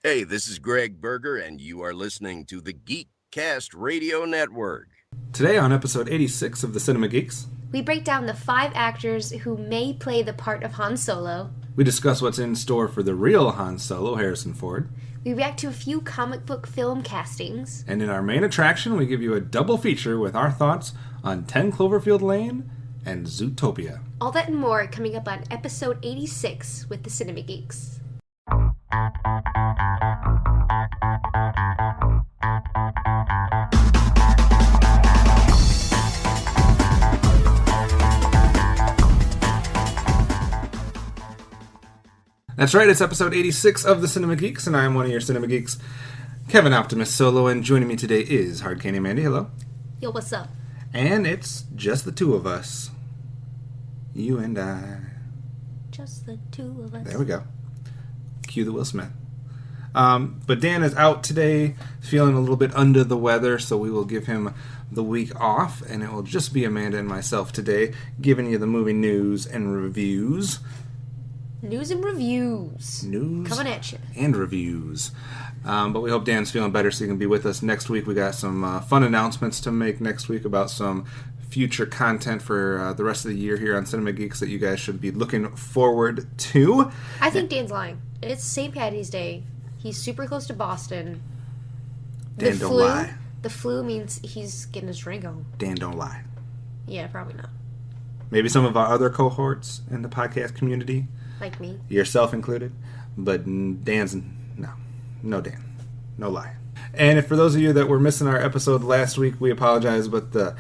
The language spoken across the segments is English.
Hey, this is Greg Berger, and you are listening to the Geekcast Radio Network. Today on episode 86 of the Cinema Geeks, we break down the 5 actors who may play the part of Han Solo. We discuss what's in store for the real Han Solo, Harrison Ford. We react to a few comic book film castings. And in our main attraction, we give you a double feature with our thoughts on 10 Cloverfield Land and Zootopia. All that and more coming up on episode 86 with the Cinema Geeks. That's right, it's episode 86 of the Cinema Geeks, and I am one of your Cinema Geeks, Kevin Optimus Solo, and joining me today is Hard Candy Mandy. Hello. Yo, what's up? And it's just the two of us. You and I. Just the two of us. There we go. Cue the Will Smith. But Dan is out today, feeling a little bit under the weather, so we will give him the week off, and it will just be Amanda and myself today, giving you the movie news and reviews. News and reviews. News coming at you. And reviews. But we hope Dan's feeling better so he can be with us next week. We got some fun announcements to make next week about some future content for the rest of the year here on Cinema Geeks that you guys should be looking forward to. I think Dan's lying. It's St. Patty's Day. He's super close to Boston. Dan, don't lie. The flu means he's getting his drink on. Dan, don't lie. Yeah, probably not. Maybe some of our other cohorts in the podcast community. Like me. Yourself included. But Dan's... No Dan. No lie. And if for those of you that were missing our episode last week, we apologize, but the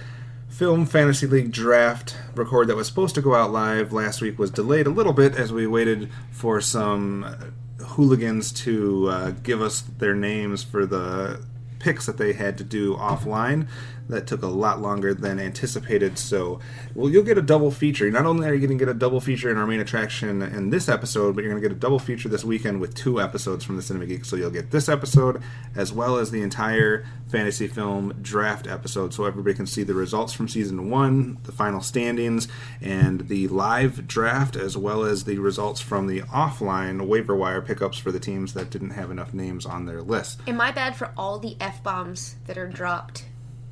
Film Fantasy League draft record that was supposed to go out live last week was delayed a little bit as we waited for some hooligans to give us their names for the picks that they had to do offline. That took a lot longer than anticipated, so you'll get a double feature. Not only are you going to get a double feature in our main attraction in this episode, but you're going to get a double feature this weekend with 2 episodes from the Cinema Geeks. So you'll get this episode as well as the entire fantasy film draft episode, so everybody can see the results from season 1, the final standings, and the live draft, as well as the results from the offline waiver wire pickups for the teams that didn't have enough names on their list. Am I bad for all the F-bombs that are dropped?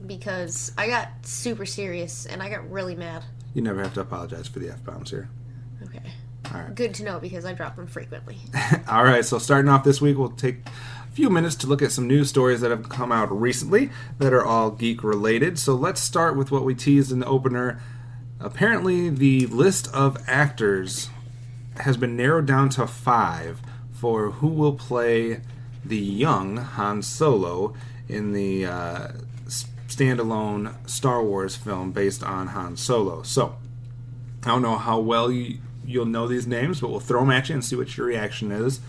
Because I got super serious and I got really mad. You never have to apologize for the F-bombs here. Okay. All right. Good to know because I drop them frequently. All right, so starting off this week, we'll take a few minutes to look at some news stories that have come out recently that are all geek-related. So let's start with what we teased in the opener. Apparently, the list of actors has been narrowed down to 5 for who will play the young Han Solo in the standalone Star Wars film based on Han Solo. So, I don't know how well you'll know these names, but we'll throw them at you and see what your reaction is.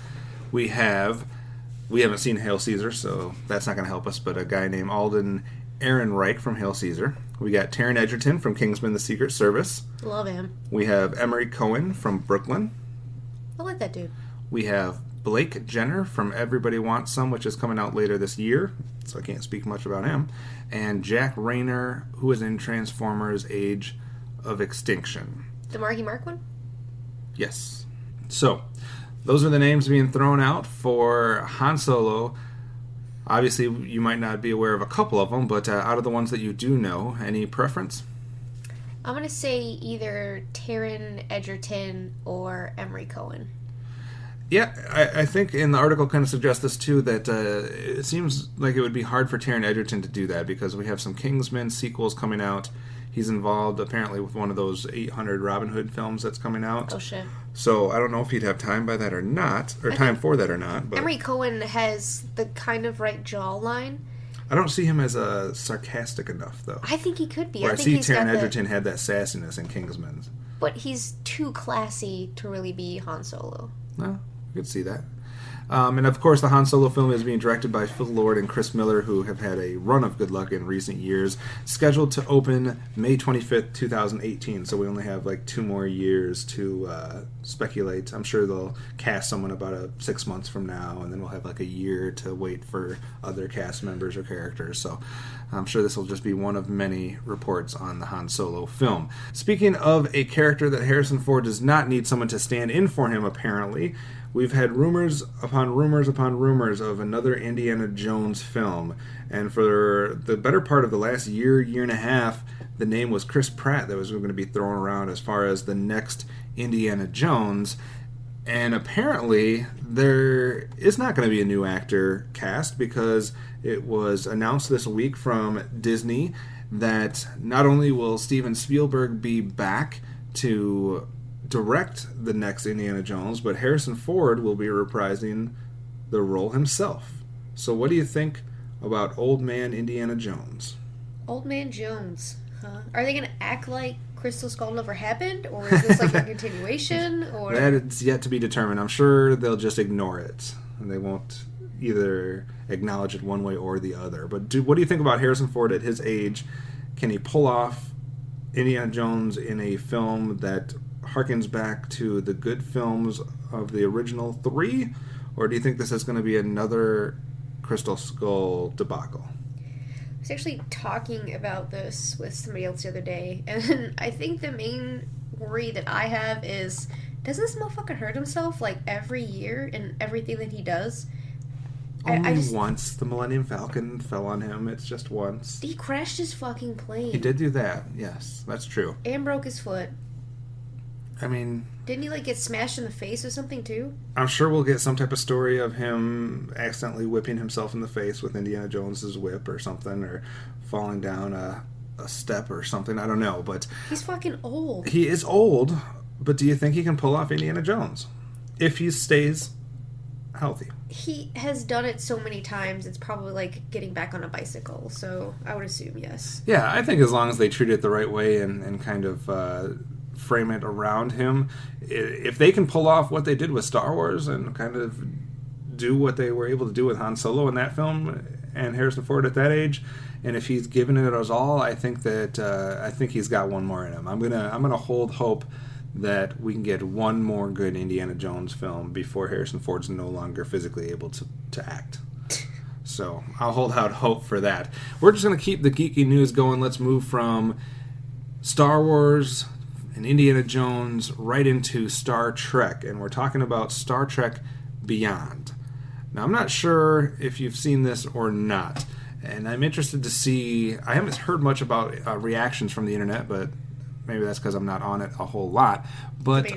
We haven't seen Hail Caesar, so that's not going to help us, but a guy named Alden Ehrenreich from Hail Caesar. We got Taron Egerton from Kingsman: The Secret Service. Love him. We have Emery Cohen from Brooklyn. I like that dude. We have Blake Jenner from Everybody Wants Some, which is coming out later this year, so I can't speak much about him. And Jack Rayner, who is in Transformers: Age of Extinction. The Marky Mark one? Yes. So, those are the names being thrown out for Han Solo. Obviously, you might not be aware of a couple of them, but out of the ones that you do know, any preference? I'm going to say either Taron Egerton or Emery Cohen. Yeah, I think in the article kind of suggests this too, that it seems like it would be hard for Taron Egerton to do that because we have some Kingsman sequels coming out. He's involved apparently with one of those 800 Robin Hood films that's coming out. Oh shit. So I don't know if he'd have time by that or not, or time for that or not. But Emery Cohen has the kind of right jawline. I don't see him as sarcastic enough though. I think he could be. Where I think see he's Taron got Egerton had that sassiness in Kingsman. But he's too classy to really be Han Solo. No. I could see that. And of course, the Han Solo film is being directed by Phil Lord and Chris Miller, who have had a run of good luck in recent years. Scheduled to open May 25th, 2018, so we only have like 2 more years to speculate. I'm sure they'll cast someone about 6 months from now, and then we'll have like a year to wait for other cast members or characters. So I'm sure this will just be one of many reports on the Han Solo film. Speaking of a character that Harrison Ford does not need someone to stand in for him, apparently, we've had rumors upon rumors upon rumors of another Indiana Jones film. And for the better part of the last year, year and a half, the name was Chris Pratt that was going to be thrown around as far as the next Indiana Jones. And apparently, there is not going to be a new actor cast because it was announced this week from Disney that not only will Steven Spielberg be back to direct the next Indiana Jones, but Harrison Ford will be reprising the role himself. So what do you think about Old Man Indiana Jones? Old Man Jones, huh? Are they going to act like Crystal Skull never happened? Or is this like a continuation? Or that is yet to be determined. I'm sure they'll just ignore it. And they won't either acknowledge it one way or the other. But what do you think about Harrison Ford at his age? Can he pull off Indiana Jones in a film that harkens back to the good films of the original three? Or do you think this is going to be another Crystal Skull debacle? I was actually talking about this with somebody else the other day, and I think the main worry that I have is, doesn't this motherfucker hurt himself like every year in everything that he does? Only once. The Millennium Falcon fell on him. It's just once. He crashed his fucking plane. He did do that. Yes, that's true. And broke his foot. I mean... Didn't he, like, get smashed in the face or something, too? I'm sure we'll get some type of story of him accidentally whipping himself in the face with Indiana Jones's whip or something, or falling down a step or something. I don't know, but... He's fucking old. He is old, but do you think he can pull off Indiana Jones? If he stays healthy. He has done it so many times, it's probably like getting back on a bicycle, so I would assume yes. Yeah, I think as long as they treat it the right way and kind of frame it around him, if they can pull off what they did with Star Wars and kind of do what they were able to do with Han Solo in that film and Harrison Ford at that age, and if he's given it us all, I think he's got one more in him. I'm gonna hold hope that we can get one more good Indiana Jones film before Harrison Ford's no longer physically able to act. So I'll hold out hope for that. We're just going to keep the geeky news going. Let's move from Star Wars and Indiana Jones right into Star Trek. And we're talking about Star Trek Beyond. Now, I'm not sure if you've seen this or not. And I'm interested to see... I haven't heard much about reactions from the internet, but... Maybe that's because I'm not on it a whole lot. But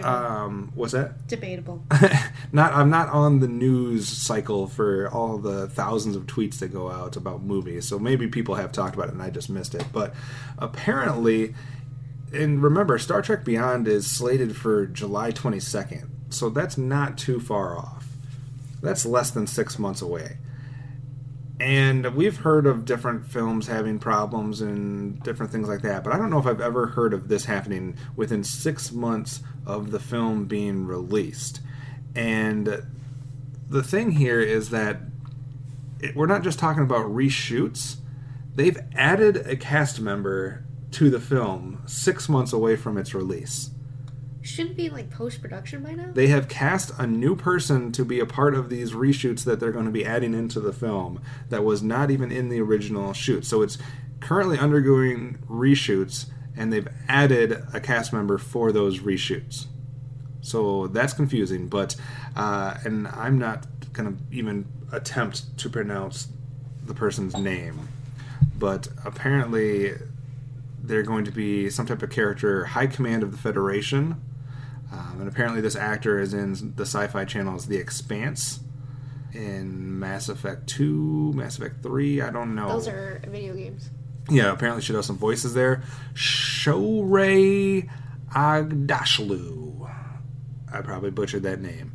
what's that? Debatable. I'm not on the news cycle for all the thousands of tweets that go out about movies. So maybe people have talked about it and I just missed it. But apparently, and remember, Star Trek Beyond is slated for July 22nd. So that's not too far off. That's less than 6 months away. And we've heard of different films having problems and different things like that, but I don't know if I've ever heard of this happening within 6 months of the film being released. And the thing here is that we're not just talking about reshoots. They've added a cast member to the film 6 months away from its release. Shouldn't be like post-production by now? They have cast a new person to be a part of these reshoots that they're going to be adding into the film that was not even in the original shoot. So it's currently undergoing reshoots, and they've added a cast member for those reshoots. So that's confusing, but and I'm not going to even attempt to pronounce the person's name. But apparently they're going to be some type of character, High Command of the Federation. And apparently this actor is in the Sci-Fi Channel's The Expanse, in Mass Effect 2, Mass Effect 3, I don't know. Those are video games. Yeah, apparently she does some voices there. Shohreh Aghdashloo. I probably butchered that name.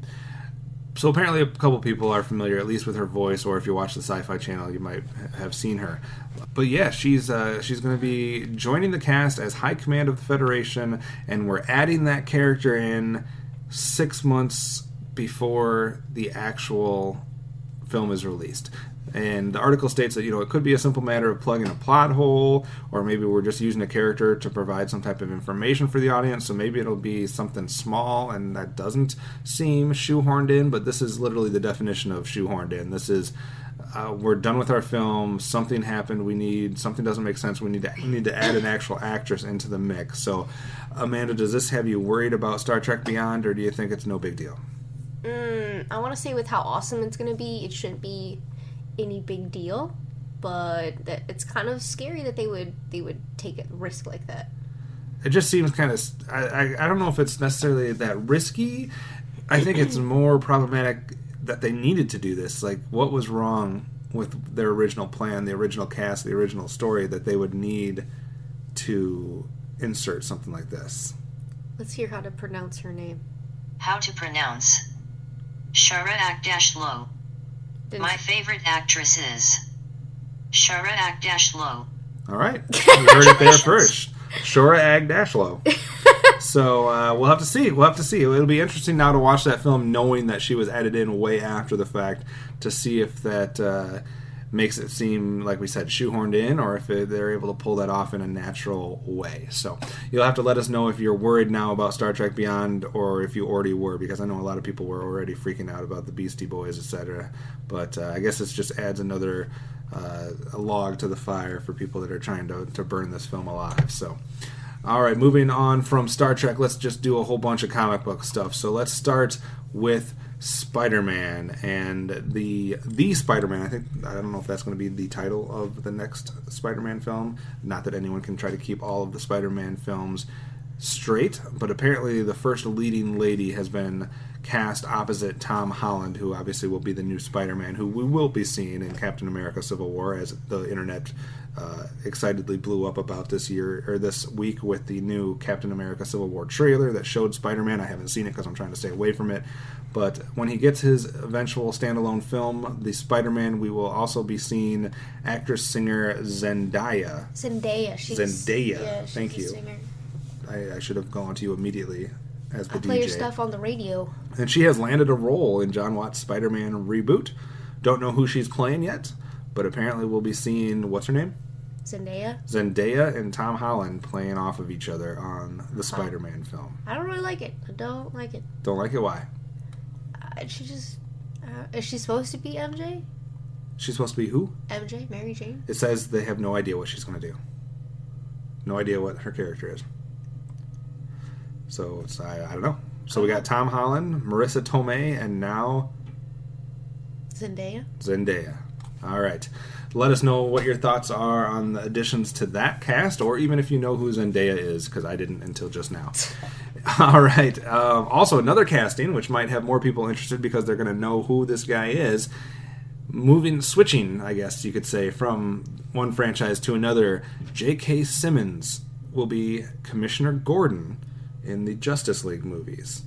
So apparently a couple people are familiar, at least with her voice, or if you watch the Sci-Fi Channel, you might have seen her. But yeah, she's going to be joining the cast as High Command of the Federation, and we're adding that character in 6 months before the actual film is released. And the article states that, it could be a simple matter of plugging a plot hole, or maybe we're just using a character to provide some type of information for the audience, so maybe it'll be something small and that doesn't seem shoehorned in, but this is literally the definition of shoehorned in. This is, we're done with our film, something happened, something doesn't make sense, we need to add an actual actress into the mix. So, Amanda, does this have you worried about Star Trek Beyond, or do you think it's no big deal? I want to say with how awesome it's going to be, it shouldn't be any big deal, but that it's kind of scary that they would take a risk like that. It just seems kind of... I don't know if it's necessarily that risky. I think it's more problematic that they needed to do this. Like, what was wrong with their original plan, the original cast, the original story, that they would need to insert something like this? Let's hear how to pronounce her name. How to pronounce Shara Agdashlo. My favorite actress is Shara Agdashlo. All right. You heard it there first. Shora Agdashlo. So we'll have to see. It'll be interesting now to watch that film knowing that she was added in way after the fact to see if that makes it seem, like we said, shoehorned in, or if they're able to pull that off in a natural way. So you'll have to let us know if you're worried now about Star Trek Beyond, or if you already were, because I know a lot of people were already freaking out about the Beastie Boys, etc. But I guess it just adds another a log to the fire for people that are trying to burn this film alive. So, all right, moving on from Star Trek, let's just do a whole bunch of comic book stuff. So let's start with Spider-Man, and the Spider-Man. I don't know if that's going to be the title of the next Spider-Man film. Not that anyone can try to keep all of the Spider-Man films straight, but apparently the first leading lady has been cast opposite Tom Holland, who obviously will be the new Spider-Man, who we will be seeing in Captain America: Civil War, as the internet excitedly blew up about this week with the new Captain America: Civil War trailer that showed Spider-Man. I haven't seen it because I'm trying to stay away from it. But when he gets his eventual standalone film, the Spider-Man, we will also be seeing actress-singer Zendaya. Zendaya. Zendaya. She's Thank a you. singer. I should have gone to you immediately as the I play DJ. your stuff on the radio. And she has landed a role in John Watts' Spider-Man reboot. Don't know who she's playing yet, but apparently we'll be seeing, what's her name? Zendaya and Tom Holland playing off of each other on the Spider-Man film. I don't really like it. I don't like it. Don't like it? Why? She just... is she supposed to be MJ? She's supposed to be who? MJ? Mary Jane? It says they have no idea what she's going to do. No idea what her character is. So it's, I don't know. So we got Tom Holland, Marissa Tomei, and now... Zendaya. All right. Let us know what your thoughts are on the additions to that cast, or even if you know who Zendaya is, because I didn't until just now. All right. Also, another casting, which might have more people interested because they're going to know who this guy is. Switching, I guess you could say, from one franchise to another. J.K. Simmons will be Commissioner Gordon in the Justice League movies.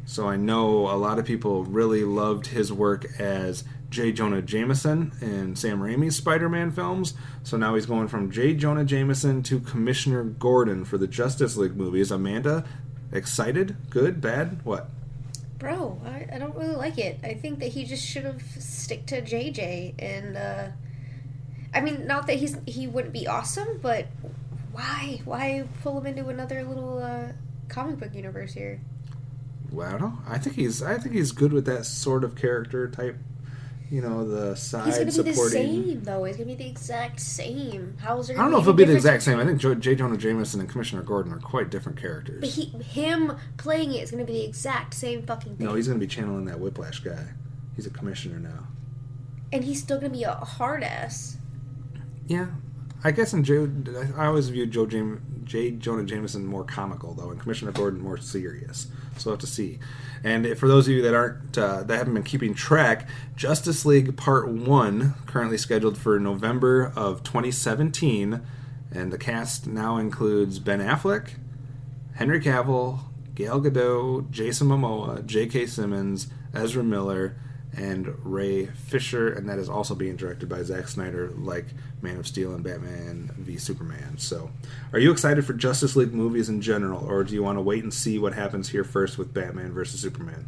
So I know a lot of people really loved his work as J. Jonah Jameson in Sam Raimi's Spider-Man films. So now he's going from J. Jonah Jameson to Commissioner Gordon for the Justice League movies. Amanda, excited? Good? Bad? What? Bro, I don't really like it. I think that he just should have stick to JJ. And, I mean, not that he wouldn't be awesome, but why? Why pull him into another little comic book universe here? Well, I don't know. I think he's good with that sort of character type. You know, the side supporting. He's going to be the same, though. He's going to be the exact same. How is there? I don't know if it'll be the exact same. I think J. Jonah Jameson and Commissioner Gordon are quite different characters. But him playing it is going to be the exact same fucking thing. No, he's going to be channeling that Whiplash guy. He's a commissioner now. And he's still going to be a hard ass. Yeah. I guess I always viewed J. Jonah Jameson more comical, though, and Commissioner Gordon more serious. So we'll have to see. And for those of you that haven't been keeping track, Justice League Part 1, currently scheduled for November of 2017, and the cast now includes Ben Affleck, Henry Cavill, Gal Gadot, Jason Momoa, J.K. Simmons, Ezra Miller, and Ray Fisher, and that is also being directed by Zack Snyder, like Man of Steel and Batman v Superman. So, are you excited for Justice League movies in general, or do you want to wait and see what happens here first with Batman versus Superman?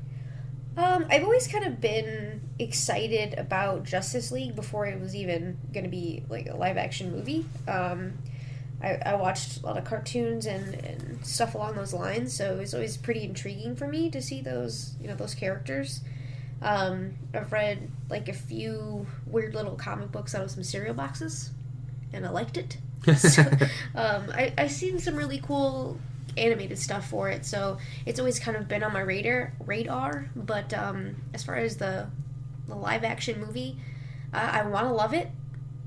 I've always kind of been excited about Justice League before it was even going to be like a live-action movie. I watched a lot of cartoons and stuff along those lines, so it was always pretty intriguing for me to see those characters. I've read like a few weird little comic books out of some cereal boxes, and I liked it. So, I've seen some really cool animated stuff for it, so it's always kind of been on my radar. But as far as the live action movie, I want to love it,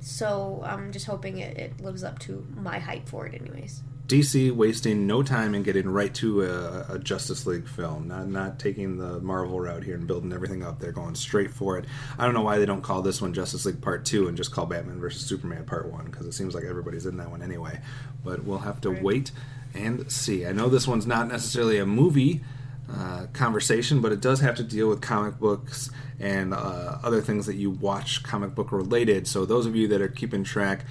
so I'm just hoping it lives up to my hype for it anyways. DC wasting no time in getting right to a Justice League film, not taking the Marvel route here and building everything up. They're going straight for it. I don't know why they don't call this one Justice League Part 2 and just call Batman vs. Superman Part 1, because it seems like everybody's in that one anyway. But we'll have to wait and see. I know this one's not necessarily a movie conversation, but it does have to deal with comic books and other things that you watch comic book related. So those of you that are keeping track,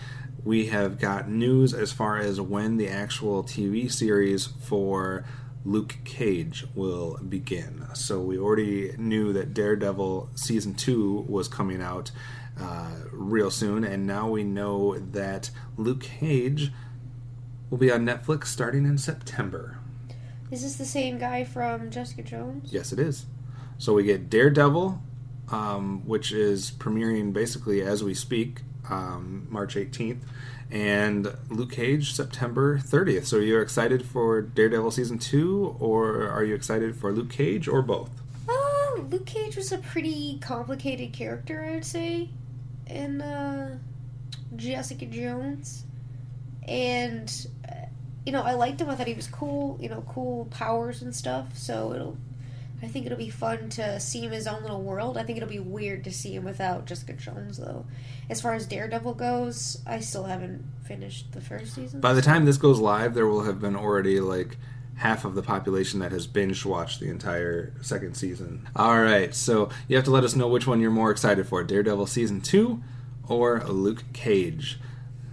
we have got news as far as when the actual TV series for Luke Cage will begin. So we already knew that Daredevil Season 2 was coming out real soon, and now we know that Luke Cage will be on Netflix starting in September. Is this the same guy from Jessica Jones? Yes, it is. So we get Daredevil, which is premiering basically as we speak, March 18th, and Luke Cage September 30th. So you're excited for Daredevil Season 2, or are you excited for Luke Cage, or both? Luke Cage was a pretty complicated character, I would say, in Jessica Jones. And, I liked him. I thought he was cool, cool powers and stuff. So I think it'll be fun to see him in his own little world. I think it'll be weird to see him without Jessica Jones, though. As far as Daredevil goes, I still haven't finished the first season. By the time this goes live, there will have been already, half of the population that has binge-watched the entire second season. All right, so you have to let us know which one you're more excited for, Daredevil Season 2 or Luke Cage.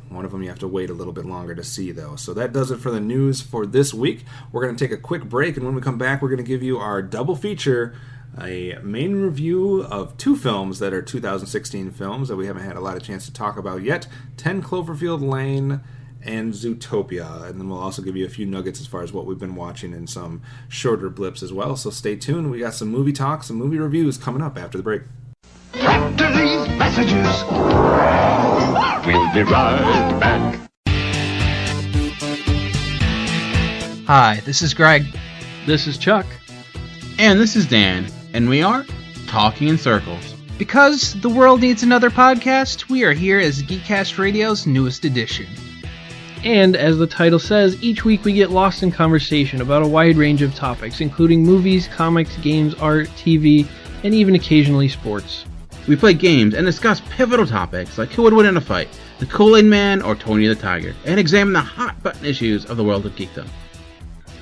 One of them you have to wait a little bit longer to see, though. So that does it for the news for this week. We're going to take a quick break, and when we come back, we're going to give you our double feature, a main review of 2 films that are 2016 films that we haven't had a lot of chance to talk about yet, 10 Cloverfield Lane and Zootopia. And then we'll also give you a few nuggets as far as what we've been watching and some shorter blips as well. So stay tuned. We got some movie talk, some movie reviews coming up after the break. After these messages, we'll be right back. Hi, this is Greg. This is Chuck. And this is Dan. And we are Talking in Circles. Because the world needs another podcast, we are here as Geekcast Radio's newest edition. And as the title says, each week we get lost in conversation about a wide range of topics, including movies, comics, games, art, TV, and even occasionally sports. We play games and discuss pivotal topics like who would win in a fight, the Kool-Aid Man or Tony the Tiger, and examine the hot-button issues of the world of geekdom.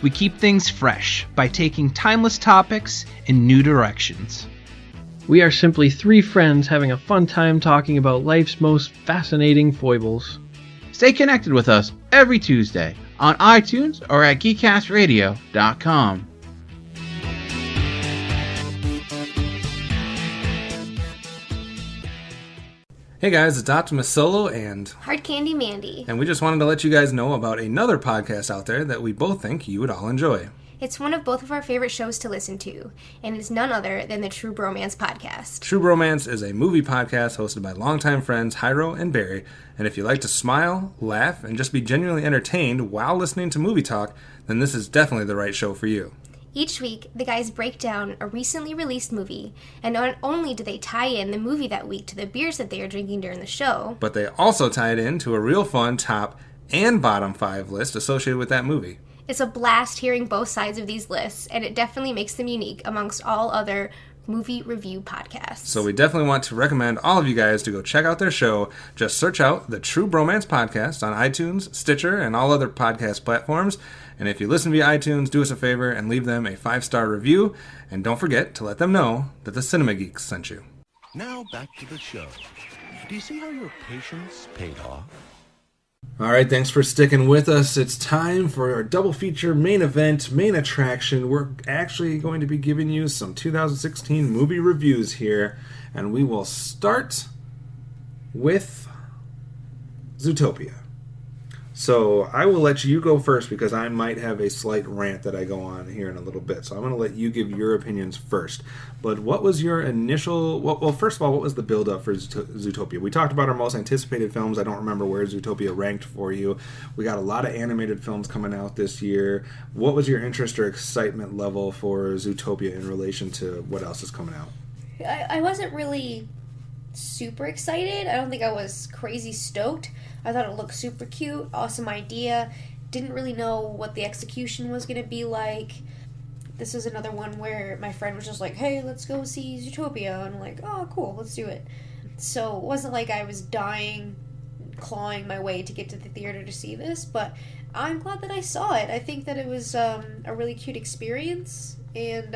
We keep things fresh by taking timeless topics in new directions. We are simply 3 friends having a fun time talking about life's most fascinating foibles. Stay connected with us every Tuesday on iTunes or at geekcastradio.com. Hey guys, it's Optimus Solo and Hard Candy Mandy. we just wanted to let you guys know about another podcast out there that we both think you would all enjoy. It's one of both of our favorite shows to listen to, and it's none other than the True Bromance Podcast. True Bromance is a movie podcast hosted by longtime friends Hyro and Barry, and if you like to smile, laugh, and just be genuinely entertained while listening to movie talk, then this is definitely the right show for you. Each week, the guys break down a recently released movie, and not only do they tie in the movie that week to the beers that they are drinking during the show, but they also tie it into a real fun top and bottom 5 list associated with that movie. It's a blast hearing both sides of these lists, and it definitely makes them unique amongst all other movie review podcasts. So we definitely want to recommend all of you guys to go check out their show. Just search out the True Bromance Podcast on iTunes, Stitcher, and all other podcast platforms. And if you listen via iTunes, do us a favor and leave them a 5-star review. And don't forget to let them know that the Cinema Geeks sent you. Now back to the show. Do you see how your patience paid off? All right, thanks for sticking with us. It's time for our double feature main event, main attraction. We're actually going to be giving you some 2016 movie reviews here. And we will start with Zootopia. So I will let you go first because I might have a slight rant that I go on here in a little bit. So I'm going to let you give your opinions first. But what was your initial... Well, first of all, what was the build-up for Zootopia? We talked about our most anticipated films. I don't remember where Zootopia ranked for you. We got a lot of animated films coming out this year. What was your interest or excitement level for Zootopia in relation to what else is coming out? I wasn't really super excited. I don't think I was crazy stoked. I thought it looked super cute, awesome idea. Didn't really know what the execution was going to be like. This is another one where my friend was just like, hey, let's go see Zootopia. And I'm like, oh, cool, let's do it. So it wasn't like I was dying, clawing my way to get to the theater to see this, but I'm glad that I saw it. I think that it was a really cute experience, and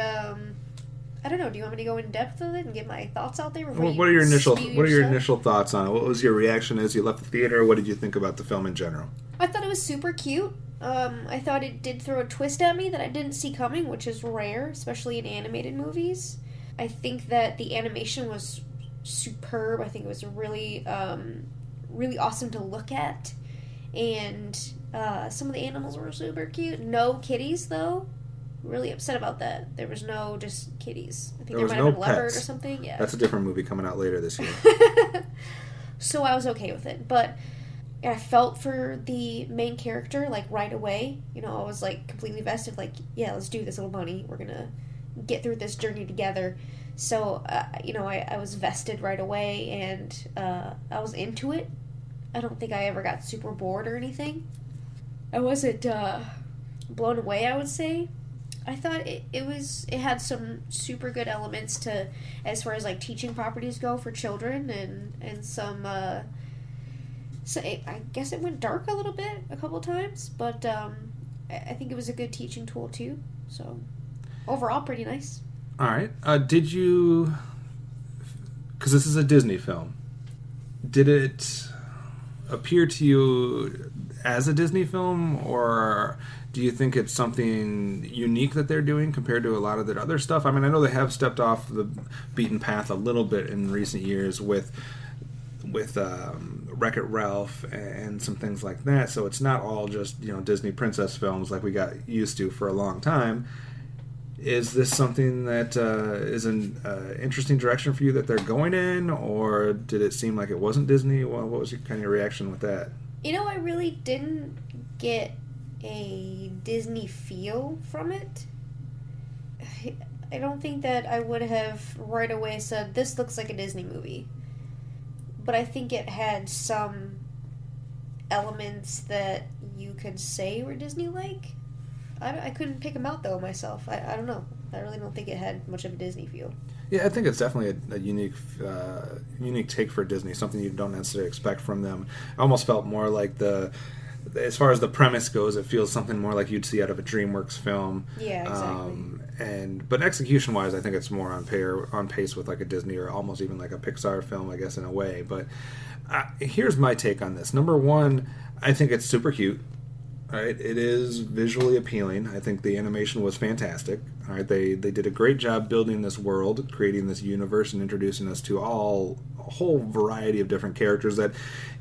I don't know. Do you want me to go in depth with it and get my thoughts out there? What are your initial thoughts on it? What was your reaction as you left the theater? What did you think about the film in general? I thought it was super cute. I thought it did throw a twist at me that I didn't see coming, which is rare, especially in animated movies. I think that the animation was superb. I think it was really, really awesome to look at, and some of the animals were super cute. No kitties though. Really upset about that. There was no just kitties. I think there might have been a leopard or something. Yeah, that's a different movie coming out later this year. So I was okay with it, but I felt for the main character like right away. You know, I was like completely vested. Like, yeah, let's do this, little bunny. We're gonna get through this journey together. So you know, I was vested right away, and I was into it. I don't think I ever got super bored or anything. I wasn't blown away, I would say. I thought it had some super good elements to, as far as like teaching properties go for children, and some so I guess it went dark a little bit a couple times, but I think it was a good teaching tool too. So overall, pretty nice. All right. Did you, because this is a Disney film, did it appear to you as a Disney film, or do you think it's something unique that they're doing compared to a lot of their other stuff? I mean, I know they have stepped off the beaten path a little bit in recent years with Wreck-It Ralph and some things like that, so it's not all just, you know, Disney princess films like we got used to for a long time. Is this something that is an interesting direction for you that they're going in, or did it seem like it wasn't Disney? Well, what was your kind of reaction with that? You know, I really didn't get a Disney feel from it. I don't think that I would have right away said, this looks like a Disney movie. But I think it had some elements that you could say were Disney-like. I couldn't pick them out, though, myself. I don't know. I really don't think it had much of a Disney feel. Yeah, I think it's definitely a unique take for Disney, something you don't necessarily expect from them. I almost felt more like as far as the premise goes, it feels something more like you'd see out of a DreamWorks film. Yeah, exactly. But execution-wise, I think it's more on pace with like a Disney or almost even like a Pixar film, I guess, in a way. But here's my take on this. Number one, I think it's super cute. All right, it is visually appealing. I think the animation was fantastic. All right, they did a great job building this world, creating this universe, and introducing us to a whole variety of different characters that,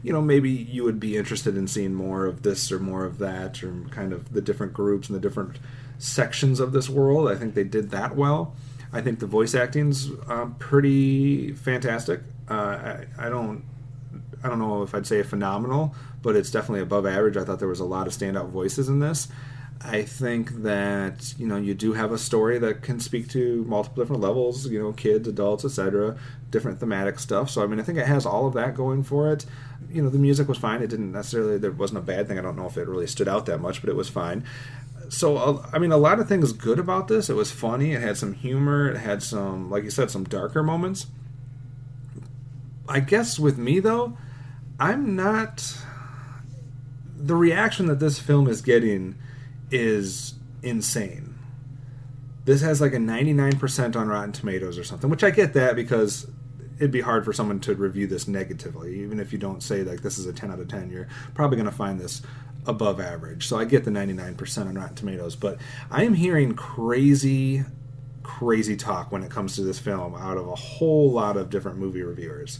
you know, maybe you would be interested in seeing more of this or more of that, or kind of the different groups and the different sections of this world. I think they did that well. I think the voice acting's pretty fantastic. I don't know if I'd say phenomenal, but it's definitely above average. I thought there was a lot of standout voices in this. I think that, you know, you do have a story that can speak to multiple different levels, you know, kids, adults, etc., different thematic stuff. So, I mean, I think it has all of that going for it. You know, the music was fine. It didn't necessarily, there wasn't a bad thing. I don't know if it really stood out that much, but it was fine. So, I mean, a lot of things good about this. It was funny. It had some humor. It had some, like you said, some darker moments. I guess with me, though, I'm not... The reaction that this film is getting is insane. This has like a 99% on Rotten Tomatoes or something, which I get that because it'd be hard for someone to review this negatively. Even if you don't say like this is a 10 out of 10, you're probably going to find this above average. So I get the 99% on Rotten Tomatoes, but I am hearing crazy talk when it comes to this film out of a whole lot of different movie reviewers.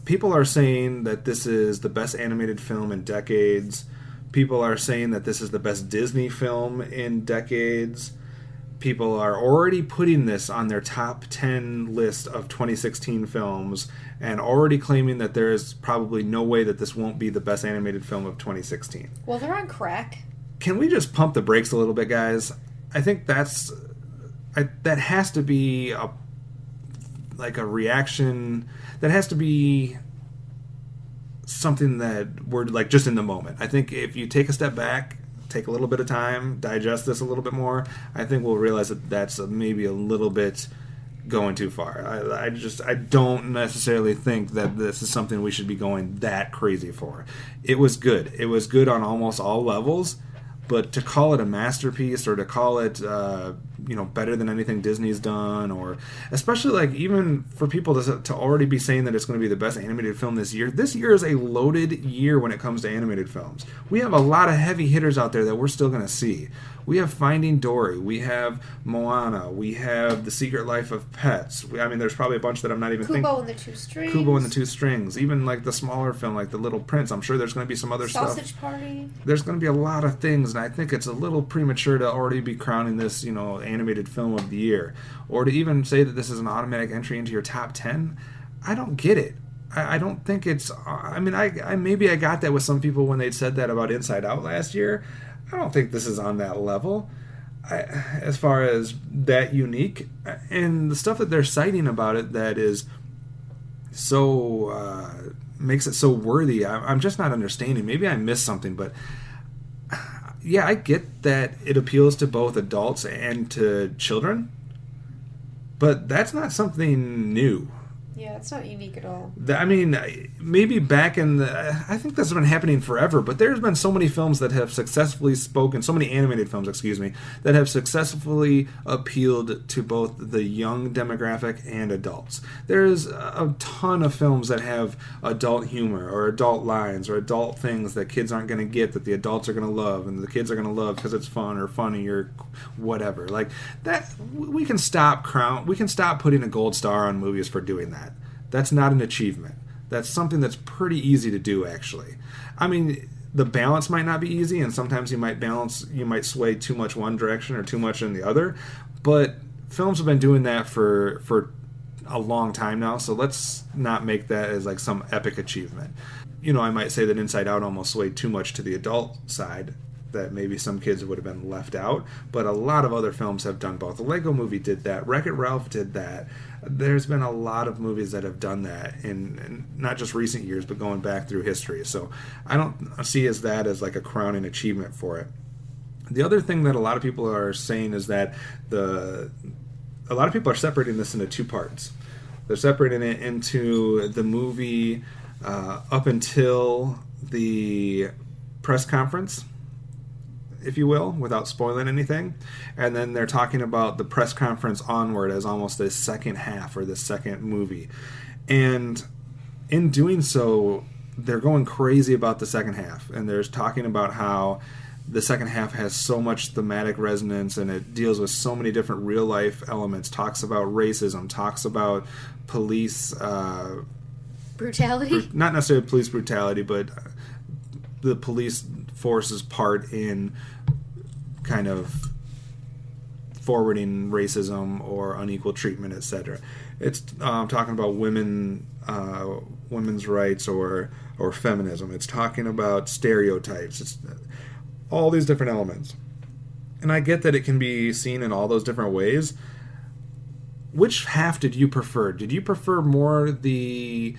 people are saying that this is the best animated film in decades. People are saying that this is the best Disney film in decades. People are already putting this on their top 10 list of 2016 films and already claiming that there is probably no way that this won't be the best animated film of 2016. Well, they're on crack. Can we just pump the brakes a little bit, guys? I think that has to be a reaction. That has to be something that we're like just in the moment. I think if you take a step back, take a little bit of time, digest this a little bit more, I think we'll realize that that's maybe a little bit going too far. I don't necessarily think that this is something we should be going that crazy for. It was good. It was good on almost all levels, but to call it a masterpiece or to call it better than anything Disney's done, or especially like even for people to already be saying that it's going to be the best animated film this year is a loaded year when it comes to animated films. We have a lot of heavy hitters out there that we're still going to see. We have Finding Dory, we have Moana, we have The Secret Life of Pets. There's probably a bunch that I'm not even thinking. Kubo and the Two Strings. Kubo and the Two Strings. Even like the smaller film, like The Little Prince. I'm sure there's going to be some other Sausage Party. There's going to be a lot of things, and I think it's a little premature to already be crowning this, animated film of the year, or to even say that this is an automatic entry into your top 10. I don't get it. I don't think it's. I maybe I got that with some people when they said that about Inside Out last year. I don't think this is on that level as far as that unique, and the stuff that they're citing about it that is so makes it so worthy. I'm just not understanding. Maybe I missed something, but yeah, I get that it appeals to both adults and to children, but that's not something new. Yeah, it's not unique at all. Maybe back in I think this has been happening forever, but there's been so many films that have successfully so many animated films, that have successfully appealed to both the young demographic and adults. There's a ton of films that have adult humor or adult lines or adult things that kids aren't going to get that the adults are going to love and the kids are going to love because it's fun or funny or whatever. Like that, we can stop putting a gold star on movies for doing that. That's not an achievement. That's something that's pretty easy to do, actually. The balance might not be easy, and sometimes you might sway too much one direction or too much in the other, but films have been doing that for a long time now, so let's not make that as like some epic achievement. I might say that Inside Out almost swayed too much to the adult side, that maybe some kids would have been left out, but a lot of other films have done both. The Lego Movie did that. Wreck-It Ralph did that. There's been a lot of movies that have done that in not just recent years, but going back through history. So I don't see that as like a crowning achievement for it. The other thing that a lot of people are saying is that a lot of people are separating this into two parts. They're separating it into the movie up until the press conference, if you will, without spoiling anything. And then they're talking about the press conference onward as almost the second half or the second movie. And in doing so, they're going crazy about the second half. And they're talking about how the second half has so much thematic resonance and it deals with so many different real life elements, talks about racism, talks about police brutality. Not necessarily police brutality, but the police force's part in kind of forwarding racism or unequal treatment, etc. It's talking about women's rights or feminism. It's talking about stereotypes. It's all these different elements. And I get that it can be seen in all those different ways. Which half did you prefer? Did you prefer more the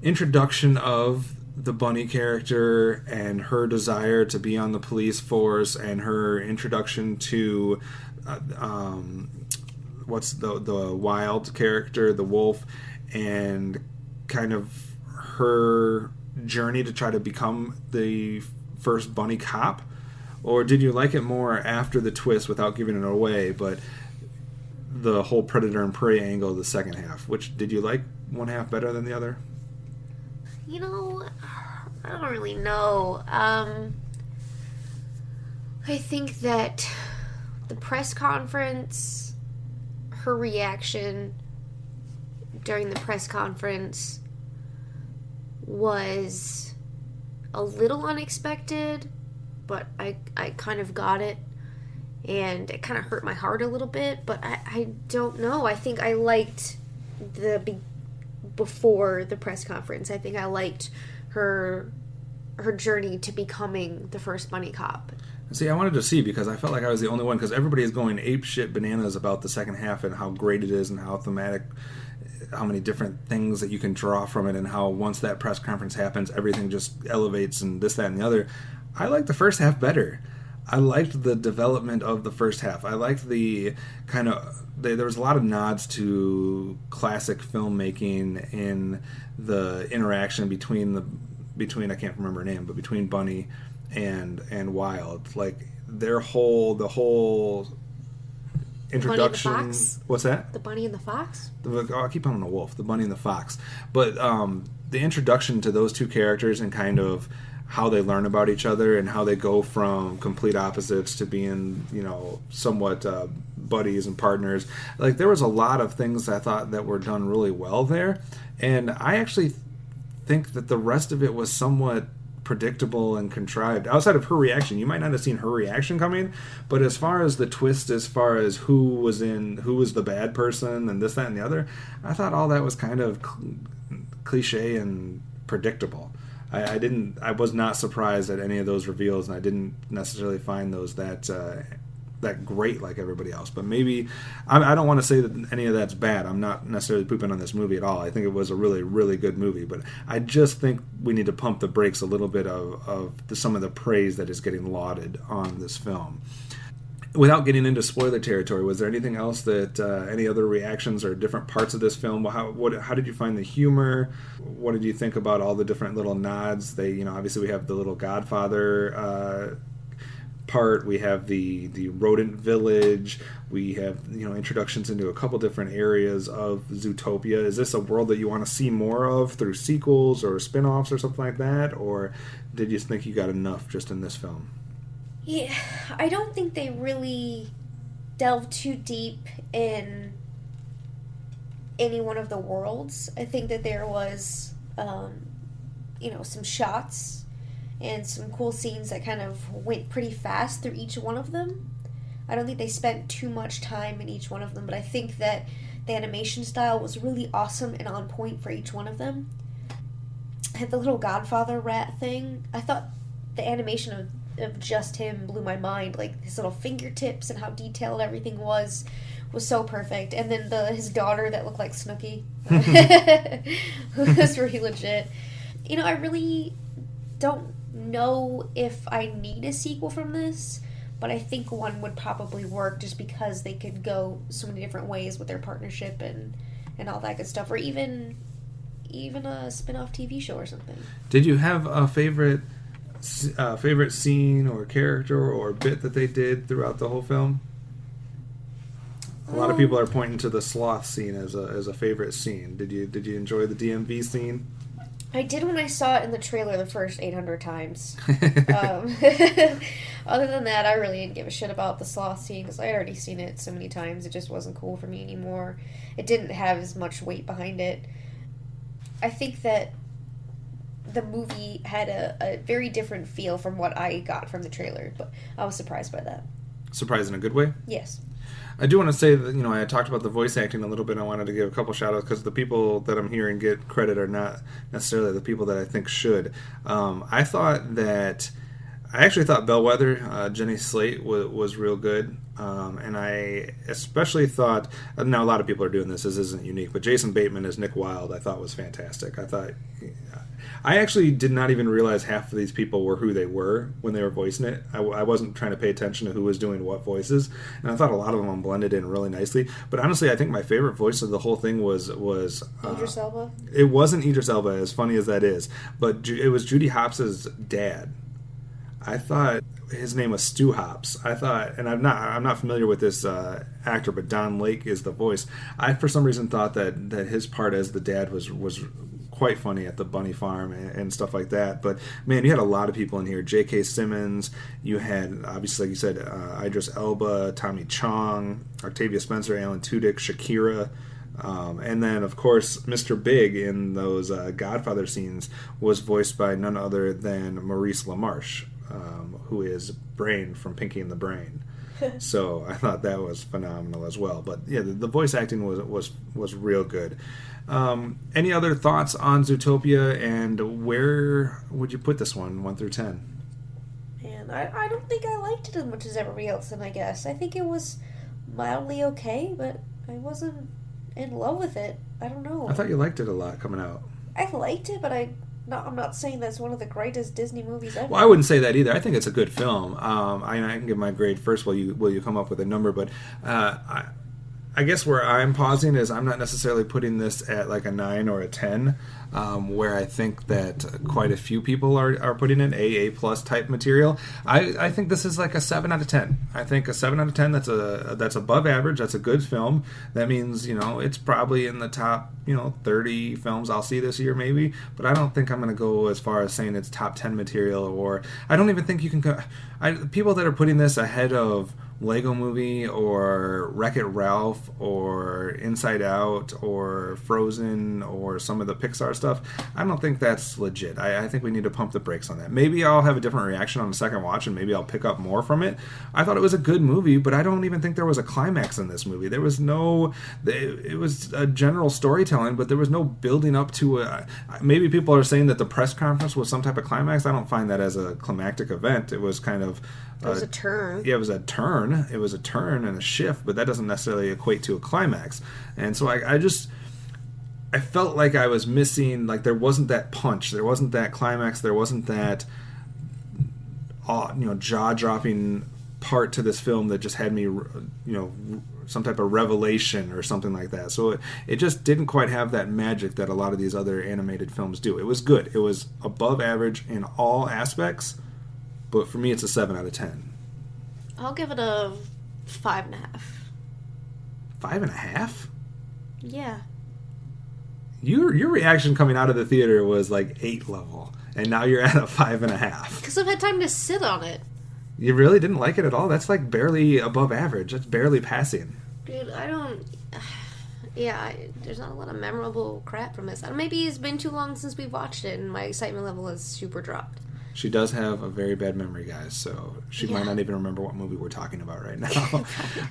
introduction of the bunny character and her desire to be on the police force and her introduction to what's the wild character, the wolf, and kind of her journey to try to become the first bunny cop? Or did you like it more after the twist, without giving it away, but the whole predator and prey angle of the second half? Which did you like one half better than the other? I don't really know. I think that the press conference, her reaction during the press conference, was a little unexpected, but I kind of got it, and it kind of hurt my heart a little bit, but I don't know. I think I liked before the press conference. I think I liked her journey to becoming the first bunny cop. See, I wanted to see because I felt like I was the only one, because everybody is going apeshit bananas about the second half and how great it is and how thematic, how many different things that you can draw from it, and how once that press conference happens, everything just elevates and this, that, and the other. I liked the first half better. I liked the development of the first half. I liked the kind of... There was a lot of nods to classic filmmaking in the interaction between I can't remember her name, but between Bunny and Wild. Like, the whole introduction... Bunny and the Fox? What's that? The Bunny and the Fox? I keep calling the wolf. The Bunny and the Fox. But the introduction to those two characters and kind of how they learn about each other and how they go from complete opposites to being, somewhat buddies and partners. Like, there was a lot of things I thought that were done really well there. And I actually think that the rest of it was somewhat predictable and contrived. Outside of her reaction, you might not have seen her reaction coming, but as far as the twist, as far as who was the bad person and this, that, and the other, I thought all that was kind of cliche and predictable. I was not surprised at any of those reveals, and I didn't necessarily find those that great like everybody else. But maybe I don't want to say that any of that's bad. I'm not necessarily pooping on this movie at all. I think it was a really, really good movie, but I just think we need to pump the brakes a little bit of some of the praise that is getting lauded on this film. Without getting into spoiler territory, was there anything else that any other reactions or different parts of this film? How did you find the humor? What did you think about all the different little nods? Obviously we have the little Godfather part. We have the rodent village. We have introductions into a couple different areas of Zootopia. Is this a world that you want to see more of through sequels or spin-offs or something like that, or did you think you got enough just in this film? Yeah, I don't think they really delved too deep in any one of the worlds. I think that there was, some shots and some cool scenes that kind of went pretty fast through each one of them. I don't think they spent too much time in each one of them, but I think that the animation style was really awesome and on point for each one of them. And the little Godfather rat thing, I thought the animation of just him blew my mind. Like, his little fingertips and how detailed everything was so perfect. And then his daughter that looked like Snooki was really legit. I really don't know if I need a sequel from this, but I think one would probably work just because they could go so many different ways with their partnership and all that good stuff, or even a spin-off TV show or something. Did you have a favorite scene or character or bit that they did throughout the whole film? A lot of people are pointing to the sloth scene as a favorite scene. Did you enjoy the DMV scene? I did when I saw it in the trailer the first 800 times. Other than that, I really didn't give a shit about the sloth scene because I had already seen it so many times. It just wasn't cool for me anymore. It didn't have as much weight behind it. I think that the movie had a very different feel from what I got from the trailer, but I was surprised by that. Surprised in a good way? Yes. I do want to say that, I talked about the voice acting a little bit. I wanted to give a couple shout-outs because the people that I'm hearing get credit are not necessarily the people that I think should. I actually thought Bellwether, Jenny Slate, was real good. And I especially thought, now a lot of people are doing this isn't unique, but Jason Bateman as Nick Wilde I thought was fantastic. I actually did not even realize half of these people were who they were when they were voicing it. I wasn't trying to pay attention to who was doing what voices, and I thought a lot of them blended in really nicely. But honestly, I think my favorite voice of the whole thing was Idris Elba? It wasn't Idris Elba, as funny as that is, but it was Judy Hopps' dad. I thought his name was Stu Hopps. I thought, and I'm not familiar with this actor, but Don Lake is the voice. I for some reason thought that his part as the dad was quite funny at the bunny farm and stuff like that. But man, you had a lot of people in here. J.K. Simmons. You had, obviously, like you said, Idris Elba, Tommy Chong, Octavia Spencer, Alan Tudyk, Shakira. And then, of course, Mr. Big in those Godfather scenes was voiced by none other than Maurice LaMarche, who is Brain from Pinky and the Brain. So I thought that was phenomenal as well. But yeah, the voice acting was real good. Any other thoughts on Zootopia, and where would you put this one through 10? Man, I don't think I liked it as much as everybody else, and I guess. I think it was mildly okay, but I wasn't in love with it. I don't know. I thought you liked it a lot coming out. I liked it, but I'm not saying that's one of the greatest Disney movies ever. Well, I wouldn't say that either. I think it's a good film. I can give my grade first while you come up with a number, but I guess where I'm pausing is I'm not necessarily putting this at like a 9 or a 10, where I think that quite a few people are putting in A+ type material. I think this is like a 7 out of 10. I think a 7 out of 10, that's above average. That's a good film. That means, it's probably in the top, 30 films I'll see this year maybe, but I don't think I'm going to go as far as saying it's top 10 material, or I don't even think you can go... people that are putting this ahead of Lego Movie or Wreck-It Ralph or Inside Out or Frozen or some of the Pixar stuff, I don't think that's legit. I think we need to pump the brakes on that. Maybe I'll have a different reaction on the second watch, and maybe I'll pick up more from it. I thought it was a good movie, but I don't even think there was a climax in this movie. There was no... It was a general storytelling, but there was no building up to a... Maybe people are saying that the press conference was some type of climax. I don't find that as a climactic event. It was kind of... It was a turn. Yeah, it was a turn. It was a turn and a shift, but that doesn't necessarily equate to a climax. And so I felt like I was missing, like there wasn't that punch, there wasn't that climax, there wasn't that jaw-dropping part to this film that just had me, some type of revelation or something like that. So it just didn't quite have that magic that a lot of these other animated films do. It was good. It was above average in all aspects. But for me, it's a 7 out of 10. I'll give it a 5.5. 5.5? Yeah. Your reaction coming out of the theater was like 8 level, and now you're at a 5.5. Because I've had time to sit on it. You really didn't like it at all? That's like barely above average. That's barely passing. Dude, I don't... Yeah, there's not a lot of memorable crap from this. Maybe it's been too long since we've watched it, and my excitement level has super dropped. She does have a very bad memory, guys, so she might not even remember what movie we're talking about right now.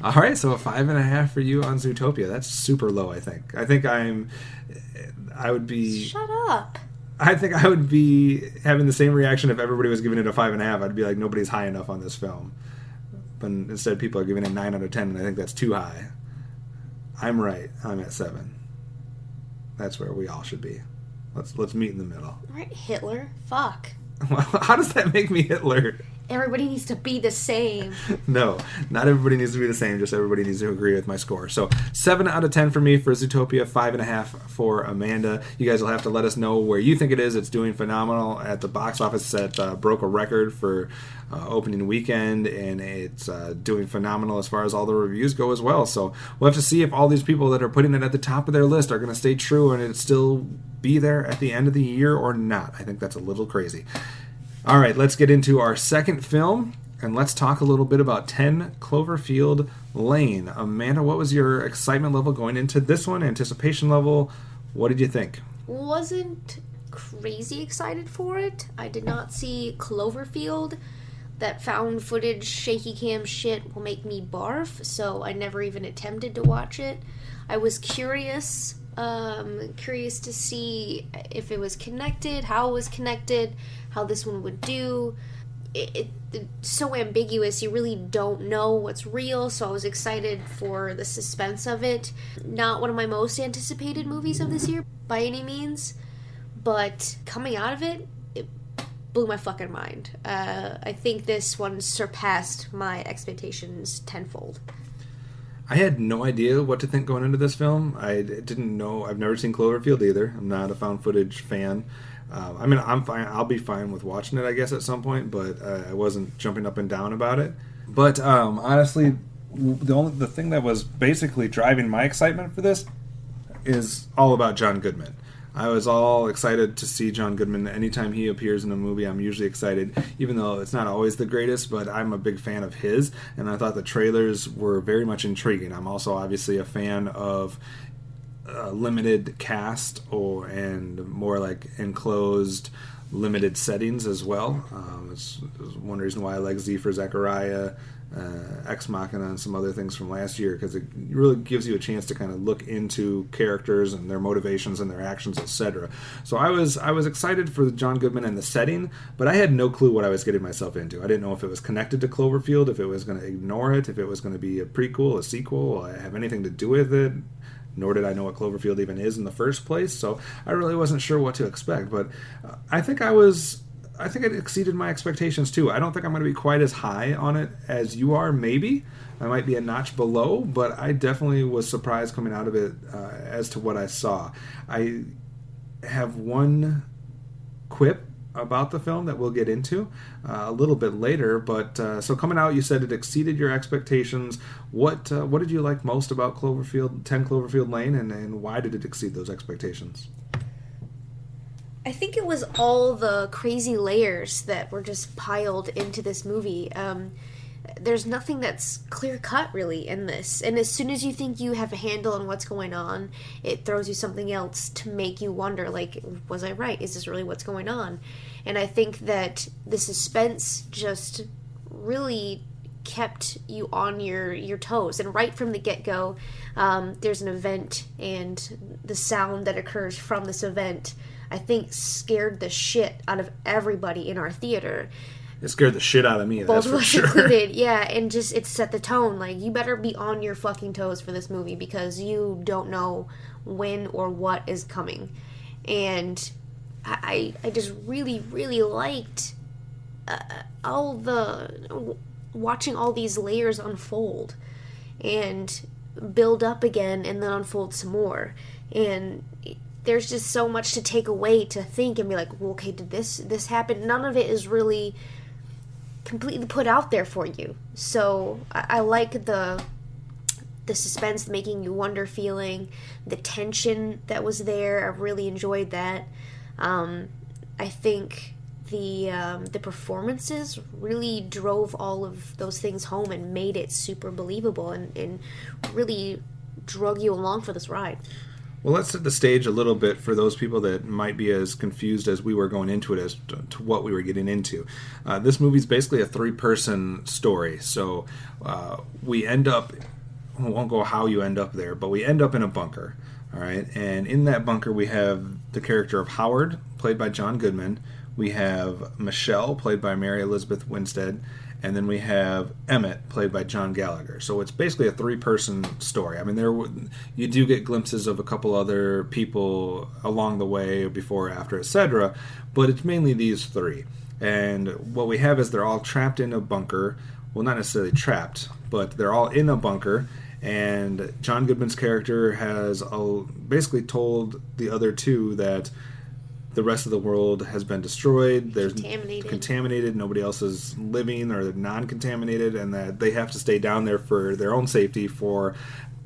All right, so a 5.5 for you on Zootopia. That's super low, I think. I would be... Shut up. I think I would be having the same reaction if everybody was giving it a 5.5. I'd be like, nobody's high enough on this film. But instead, people are giving it 9 out of 10, and I think that's too high. I'm right. I'm at 7. That's where we all should be. Let's meet in the middle. Right, Hitler? Fuck. Well, how does that make me Hitler? Everybody needs to be the same. No, not everybody needs to be the same. Just everybody needs to agree with my score. So 7 out of 10 for me for Zootopia, 5.5 for Amanda. You guys will have to let us know where you think it is. It's doing phenomenal at the box office. It broke a record for opening weekend, and it's doing phenomenal as far as all the reviews go as well. So we'll have to see if all these people that are putting it at the top of their list are going to stay true and it still be there at the end of the year or not. I think that's a little crazy. All right, let's get into our second film, and let's talk a little bit about 10 Cloverfield Lane. Amanda, what was your excitement level going into this one? Anticipation level? What did you think? Wasn't crazy excited for it. I did not see Cloverfield. That found footage, shaky cam shit will make me barf, so I never even attempted to watch it. I was curious to see if it was connected, how it was connected, how this one would do. It's so ambiguous, you really don't know what's real, so I was excited for the suspense of it. Not one of my most anticipated movies of this year, by any means, but coming out of it, it blew my fucking mind. I think this one surpassed my expectations tenfold. I had no idea what to think going into this film. I didn't know. I've never seen Cloverfield either. I'm not a found footage fan. I'm fine. I'll be fine with watching it, I guess, at some point, but I wasn't jumping up and down about it. But honestly, the thing that was basically driving my excitement for this is all about John Goodman. I was all excited to see John Goodman. Anytime he appears in a movie, I'm usually excited, even though it's not always the greatest, but I'm a big fan of his, and I thought the trailers were very much intriguing. I'm also obviously a fan of limited cast and more like enclosed limited settings as well. It's one reason why I like Z for Zechariah, Ex Machina, and some other things from last year, because it really gives you a chance to kind of look into characters and their motivations and their actions, etc. So I was excited for John Goodman and the setting, but I had no clue what I was getting myself into. I didn't know if it was connected to Cloverfield, if it was going to ignore it, if it was going to be a prequel, a sequel, have anything to do with it. Nor did I know what Cloverfield even is in the first place, so I really wasn't sure what to expect. But I think it exceeded my expectations too. I don't think I'm going to be quite as high on it as you are, maybe. I might be a notch below, but I definitely was surprised coming out of it as to what I saw. I have one quip about the film that we'll get into a little bit later, but so coming out, you said it exceeded your expectations. What did you like most about 10 Cloverfield Lane, and why did it exceed those expectations? I think it was all the crazy layers that were just piled into this movie. There's nothing that's clear-cut, really, in this. And as soon as you think you have a handle on what's going on, it throws you something else to make you wonder, like, was I right? Is this really what's going on? And I think that the suspense just really kept you on your toes. And right from the get-go, there's an event, and the sound that occurs from this event, I think, scared the shit out of everybody in our theater. It scared the shit out of me, Both that's for of us sure. included, yeah, and just it set the tone. Like, you better be on your fucking toes for this movie, because you don't know when or what is coming. And I just really, really liked watching all these layers unfold and build up again and then unfold some more. And there's just so much to take away, to think and be like, well, okay, did this happen? None of it is really completely put out there for you. So I like the suspense, making you wonder feeling, the tension that was there. I really enjoyed that. I think the performances really drove all of those things home and made it super believable and really drug you along for this ride. Well, let's set the stage a little bit for those people that might be as confused as we were going into it as to what we were getting into. This movie's basically a three-person story. So we end up, I won't go how you end up there, but we end up in a bunker. All right, and in that bunker we have the character of Howard, played by John Goodman. We have Michelle, played by Mary Elizabeth Winstead. And then we have Emmett, played by John Gallagher. So it's basically a three-person story. I mean, you do get glimpses of a couple other people along the way, before, after, etc., but it's mainly these three. And what we have is they're all trapped in a bunker. Well, not necessarily trapped, but they're all in a bunker. And John Goodman's character has basically told the other two that the rest of the world has been destroyed. They're contaminated. Nobody else is living or non-contaminated, and that they have to stay down there for their own safety for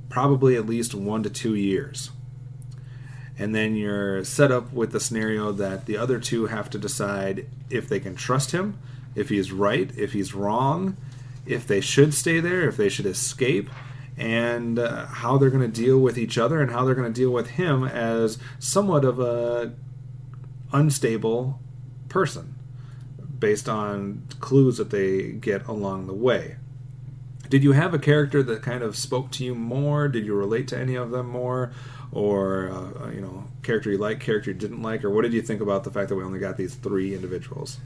probably at least 1 to 2 years. And then you're set up with the scenario that the other two have to decide if they can trust him, if he's right, if he's wrong, if they should stay there, if they should escape, and how they're going to deal with each other and how they're going to deal with him as somewhat of a unstable person based on clues that they get along the way. Did you have a character that kind of spoke to you more? Did you relate to any of them more? Or, character you like, character you didn't like? Or what did you think about the fact that we only got these three individuals?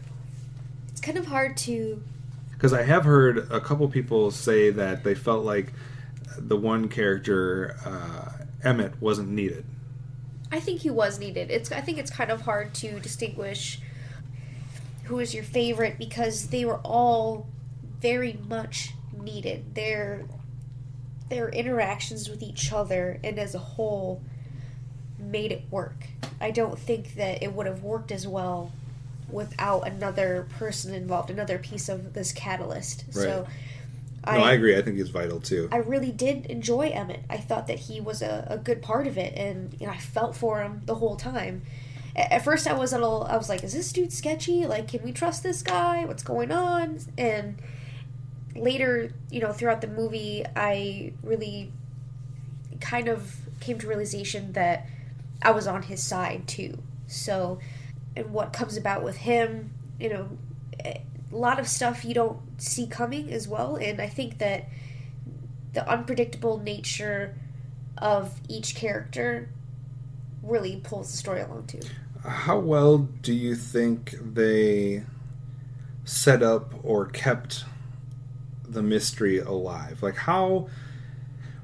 It's kind of hard to... Because I have heard a couple people say that they felt like the one character, Emmett, wasn't needed. I think he was needed. I think it's kind of hard to distinguish who is your favorite, because they were all very much needed. Their interactions with each other and as a whole made it work. I don't think that it would have worked as well without another person involved, another piece of this catalyst. Right. So I agree. I think he's vital too. I really did enjoy Emmett. I thought that he was a good part of it, and I felt for him the whole time. At first, I was like, "Is this dude sketchy? Like, can we trust this guy? What's going on?" And later, throughout the movie, I really kind of came to realization that I was on his side too. So, and what comes about with him, you know, a lot of stuff you don't see coming as well. And I think that the unpredictable nature of each character really pulls the story along too. How well do you think they set up or kept the mystery alive? Like, how,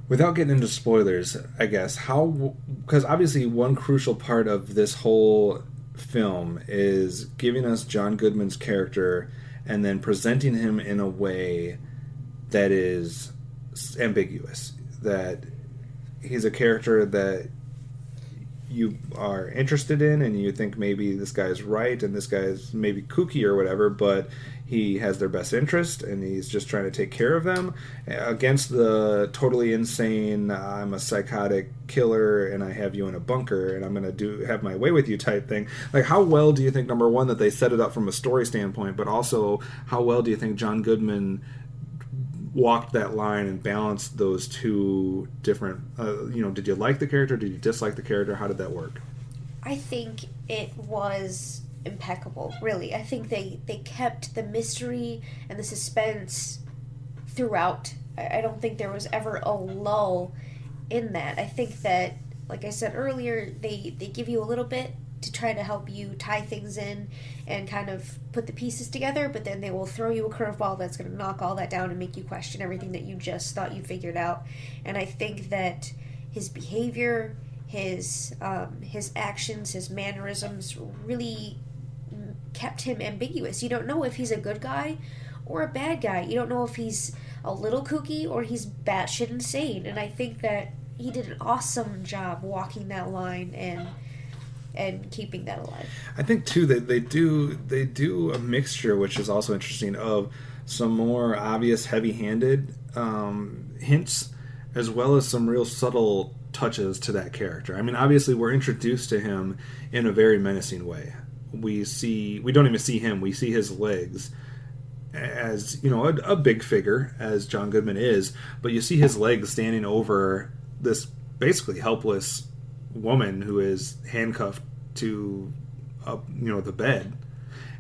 without getting into spoilers, I guess, how, because obviously one crucial part of this whole film is giving us John Goodman's character and then presenting him in a way that is ambiguous, that he's a character that you are interested in and you think maybe this guy's right and this guy's maybe kooky or whatever, but he has their best interest and he's just trying to take care of them against the totally insane, I'm a psychotic killer and I have you in a bunker and I'm going to have my way with you type thing. Like, how well do you think, number one, that they set it up from a story standpoint, but also how well do you think John Goodman walked that line and balanced those two different, did you like the character? Did you dislike the character? How did that work? I think it was impeccable, really. I think they kept the mystery and the suspense throughout. I don't think there was ever a lull in that. I think that, like I said earlier, they give you a little bit to try to help you tie things in and kind of put the pieces together, but then they will throw you a curveball that's going to knock all that down and make you question everything that you just thought you figured out. And I think that his behavior, his actions, his mannerisms really kept him ambiguous. You don't know if he's a good guy or a bad guy. You don't know if he's a little kooky or he's batshit insane. And I think that he did an awesome job walking that line and keeping that alive. I think too that they do a mixture, which is also interesting, of some more obvious heavy-handed hints as well as some real subtle touches to that character. I mean, obviously we're introduced to him in a very menacing way. We don't even see him, we see his legs as, a big figure as John Goodman is, but you see his legs standing over this basically helpless woman who is handcuffed to the bed,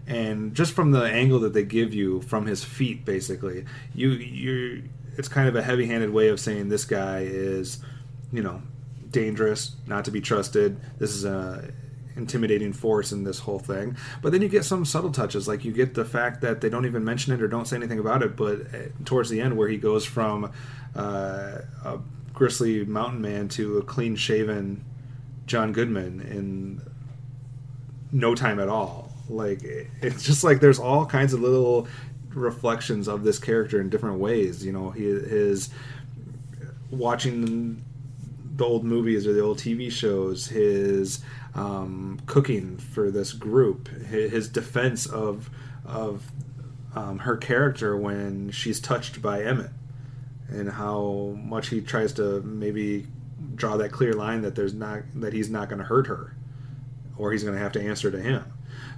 and just from the angle that they give you from his feet, basically it's kind of a heavy-handed way of saying this guy is dangerous, not to be trusted. This is a intimidating force in this whole thing. But then you get some subtle touches, like you get the fact that they don't even mention it or don't say anything about it, but towards the end where he goes from a grisly mountain man to a clean-shaven John Goodman in no time at all. Like, it's just like there's all kinds of little reflections of this character in different ways. His watching the old movies or the old TV shows, his cooking for this group, his defense of her character when she's touched by Emmett, and how much he tries to maybe draw that clear line that he's not going to hurt her, or he's going to have to answer to him.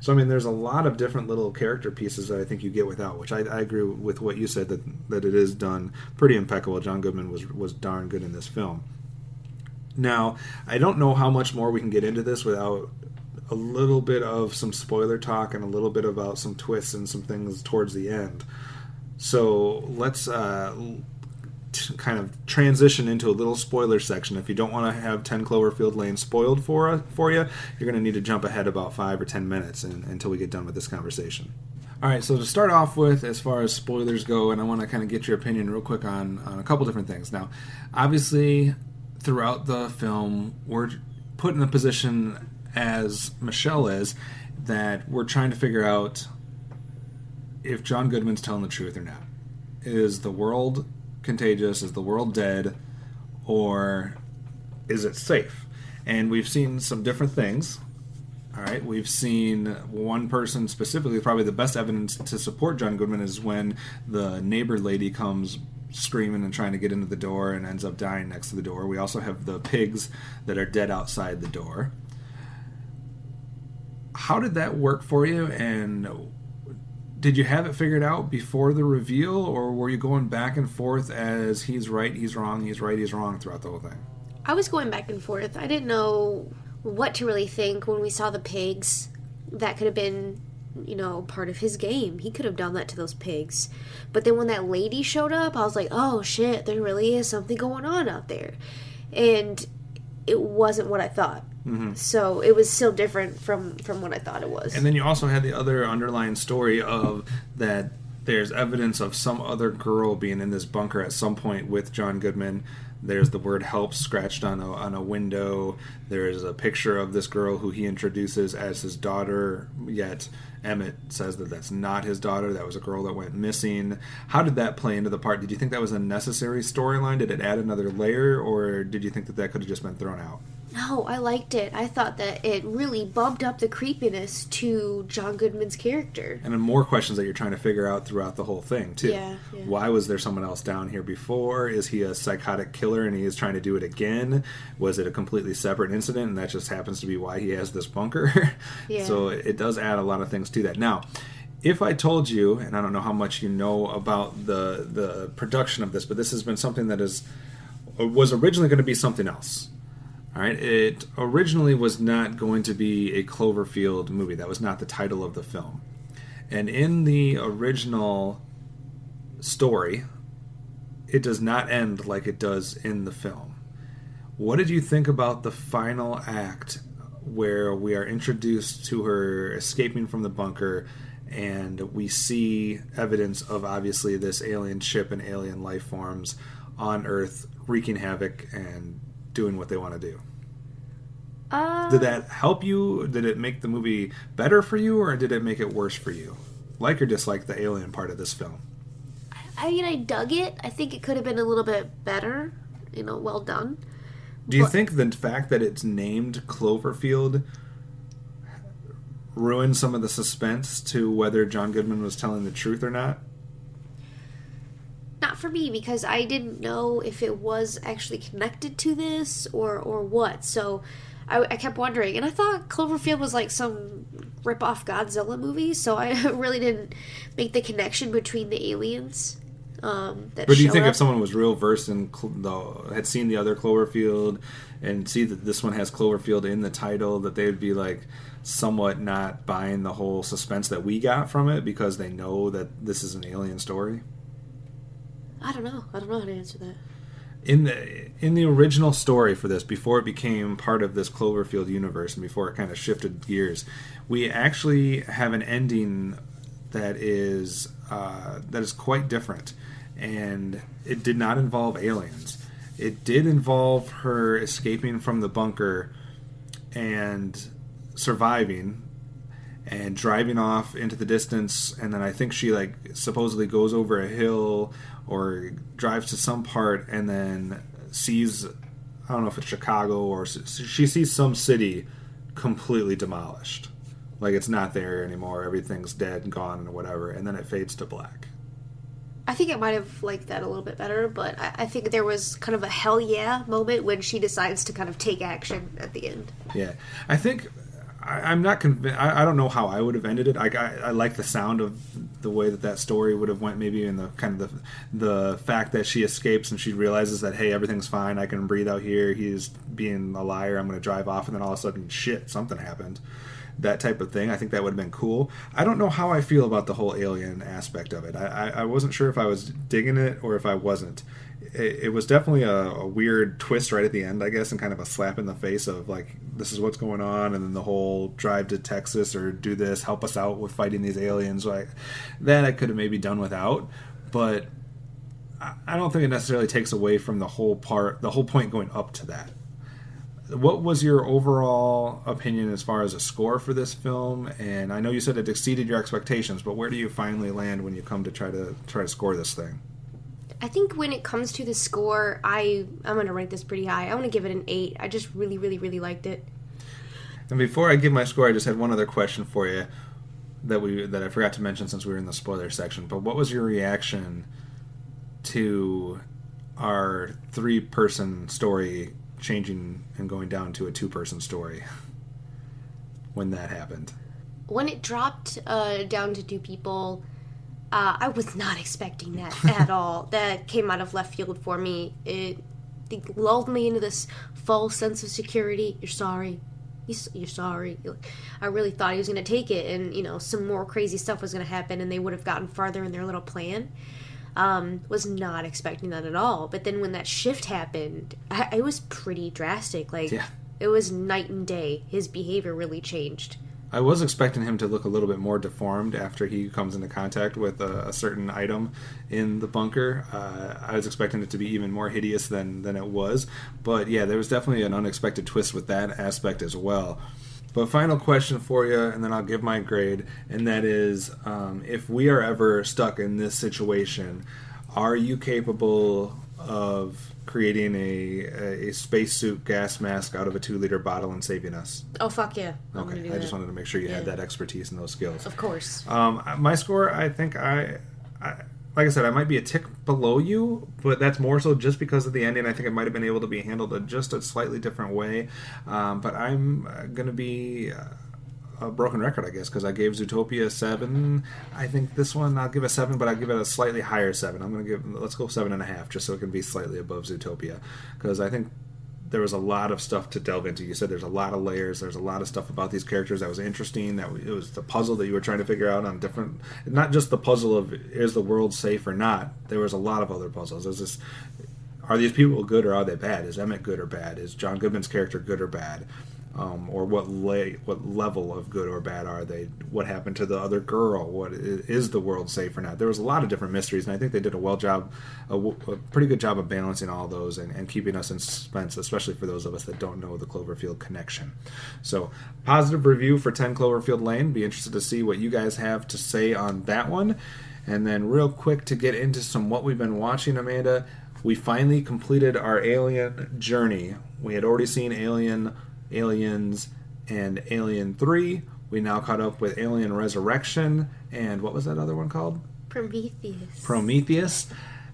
So I mean, there's a lot of different little character pieces that I think you get without, which I agree with what you said, that it is done pretty impeccable. John Goodman was darn good in this film. Now, I don't know how much more we can get into this without a little bit of some spoiler talk and a little bit about some twists and some things towards the end. So let's kind of transition into a little spoiler section. If you don't want to have 10 Cloverfield Lane spoiled for you, you're going to need to jump ahead about 5 or 10 minutes until we get done with this conversation. All right, so to start off with, as far as spoilers go, and I want to kind of get your opinion real quick on a couple different things. Now, obviously, throughout the film, we're put in a position, as Michelle is, that we're trying to figure out if John Goodman's telling the truth or not. Is the world contagious? Is the world dead? Or is it safe? And we've seen some different things. All right, we've seen one person specifically, probably the best evidence to support John Goodman is when the neighbor lady comes screaming and trying to get into the door and ends up dying next to the door. We also have the pigs that are dead outside the door. How did that work for you? And did you have it figured out before the reveal, or were you going back and forth as he's right, he's wrong, he's right, he's wrong throughout the whole thing? I was going back and forth. I didn't know what to really think when we saw the pigs. That could have been, part of his game. He could have done that to those pigs. But then when that lady showed up, I was like, oh shit, there really is something going on out there. And it wasn't what I thought. Mm-hmm. So it was still different from what I thought it was. And then you also had the other underlying story of that there's evidence of some other girl being in this bunker at some point with John Goodman. There's the word help scratched on a window. There's a picture of this girl who he introduces as his daughter, yet Emmett says that that's not his daughter. That was a girl that went missing. How did that play into the part? Did you think that was a necessary storyline? Did it add another layer, or did you think that could have just been thrown out? No, I liked it. I thought that it really bumped up the creepiness to John Goodman's character. And then more questions that you're trying to figure out throughout the whole thing, too. Yeah. Why was there someone else down here before? Is he a psychotic killer and he is trying to do it again? Was it a completely separate incident and that just happens to be why he has this bunker? Yeah. So it does add a lot of things to that. Now, if I told you, and I don't know how much you know about the production of this, but this has been something that was originally going to be something else. All right, it originally was not going to be a Cloverfield movie. That was not the title of the film. And in the original story, it does not end like it does in the film. What did you think about the final act where we are introduced to her escaping from the bunker and we see evidence of obviously this alien ship and alien life forms on Earth wreaking havoc and doing what they want to do? Did that help you? Did it make the movie better for you, or did it make it worse for you? Like or dislike the alien part of this film? I dug it. I think it could have been a little bit better, well done. Do you think the fact that it's named Cloverfield ruined some of the suspense to whether John Goodman was telling the truth or not? Not for me, because I didn't know if it was actually connected to this or what. So I kept wondering. And I thought Cloverfield was like some rip-off Godzilla movie, so I really didn't make the connection between the aliens. But do you think if someone was real versed in had seen the other Cloverfield and see that this one has Cloverfield in the title, that they would be like somewhat not buying the whole suspense that we got from it because they know that this is an alien story? I don't know how to answer that. In the original story for this, before it became part of this Cloverfield universe and before it kind of shifted gears, we actually have an ending that is quite different, and it did not involve aliens. It did involve her escaping from the bunker and surviving and driving off into the distance, and then I think she supposedly goes over a hill or drives to some part and then sees, I don't know if it's Chicago or she sees some city completely demolished. Like it's not there anymore, everything's dead and gone and whatever, and then it fades to black. I think I might have liked that a little bit better, but I think there was kind of a hell yeah moment when she decides to kind of take action at the end. Yeah, I think I'm not convinced. I don't know how I would have ended it. I like the sound of the way that story would have went. Maybe in the kind of the fact that she escapes and she realizes that, hey, everything's fine. I can breathe out here. He's being a liar. I'm going to drive off, and then all of a sudden, shit, something happened. That type of thing. I think that would have been cool. I don't know how I feel about the whole alien aspect of it. I wasn't sure if I was digging it or if I wasn't. It was definitely a weird twist right at the end, I guess, and kind of a slap in the face of like, this is what's going on, and then the whole drive to Texas or do this, help us out with fighting these aliens. That I could have maybe done without, but I don't think it necessarily takes away from the whole point going up to that. What was your overall opinion as far as a score for this film? And I know you said it exceeded your expectations, but where do you finally land when you come to try to score this thing? I think when it comes to the score, I'm going to rate this pretty high. I'm going to give it an 8. I just really, really, really liked it. And before I give my score, I just had one other question for you that I forgot to mention since we were in the spoiler section. But what was your reaction to our 3-person story changing and going down to a 2-person story when that happened? When it dropped down to 2 people, I was not expecting that at all. That came out of left field for me. they lulled me into this false sense of security. You're sorry. You're sorry. I really thought he was going to take it, and, you know, some more crazy stuff was going to happen, and they would have gotten farther in their little plan. Was not expecting that at all. But then when that shift happened, it was pretty drastic. Like, it was night and day. His behavior really changed. I was expecting him to look a little bit more deformed after he comes into contact with a certain item in the bunker. I was expecting it to be even more hideous than it was. But yeah, there was definitely an unexpected twist with that aspect as well. But final question for you, and then I'll give my grade, and that is, if we are ever stuck in this situation, are you capable of creating a spacesuit gas mask out of a 2-liter bottle and saving us? Oh, fuck yeah. Okay, I just wanted to make sure you had that expertise and those skills. Of course. My score, I think like I said, I might be a tick below you, but that's more so just because of the ending. I think it might have been able to be handled just a slightly different way. But I'm going to be a broken record, I guess, because I gave Zootopia a 7. I think this one I'll give a 7, but I'll give it a slightly higher 7. Let's go 7.5, just so it can be slightly above Zootopia, because I think there was a lot of stuff to delve into. You said there's a lot of layers. There's a lot of stuff about these characters that was interesting. That it was the puzzle that you were trying to figure out on different, not just the puzzle of is the world safe or not. There was a lot of other puzzles. There's this: are these people good or are they bad? Is Emmett good or bad? Is John Goodman's character good or bad? Or what level of good or bad are they? What happened to the other girl? What is the world safe or not? There was a lot of different mysteries, and I think they did a pretty good job of balancing all those and keeping us in suspense, especially for those of us that don't know the Cloverfield connection. So, positive review for 10 Cloverfield Lane. Be interested to see what you guys have to say on that one. And then real quick to get into some what we've been watching, Amanda, we finally completed our Alien journey. We had already seen Aliens, and Alien 3. We now caught up with Alien Resurrection, and what was that other one called? Prometheus.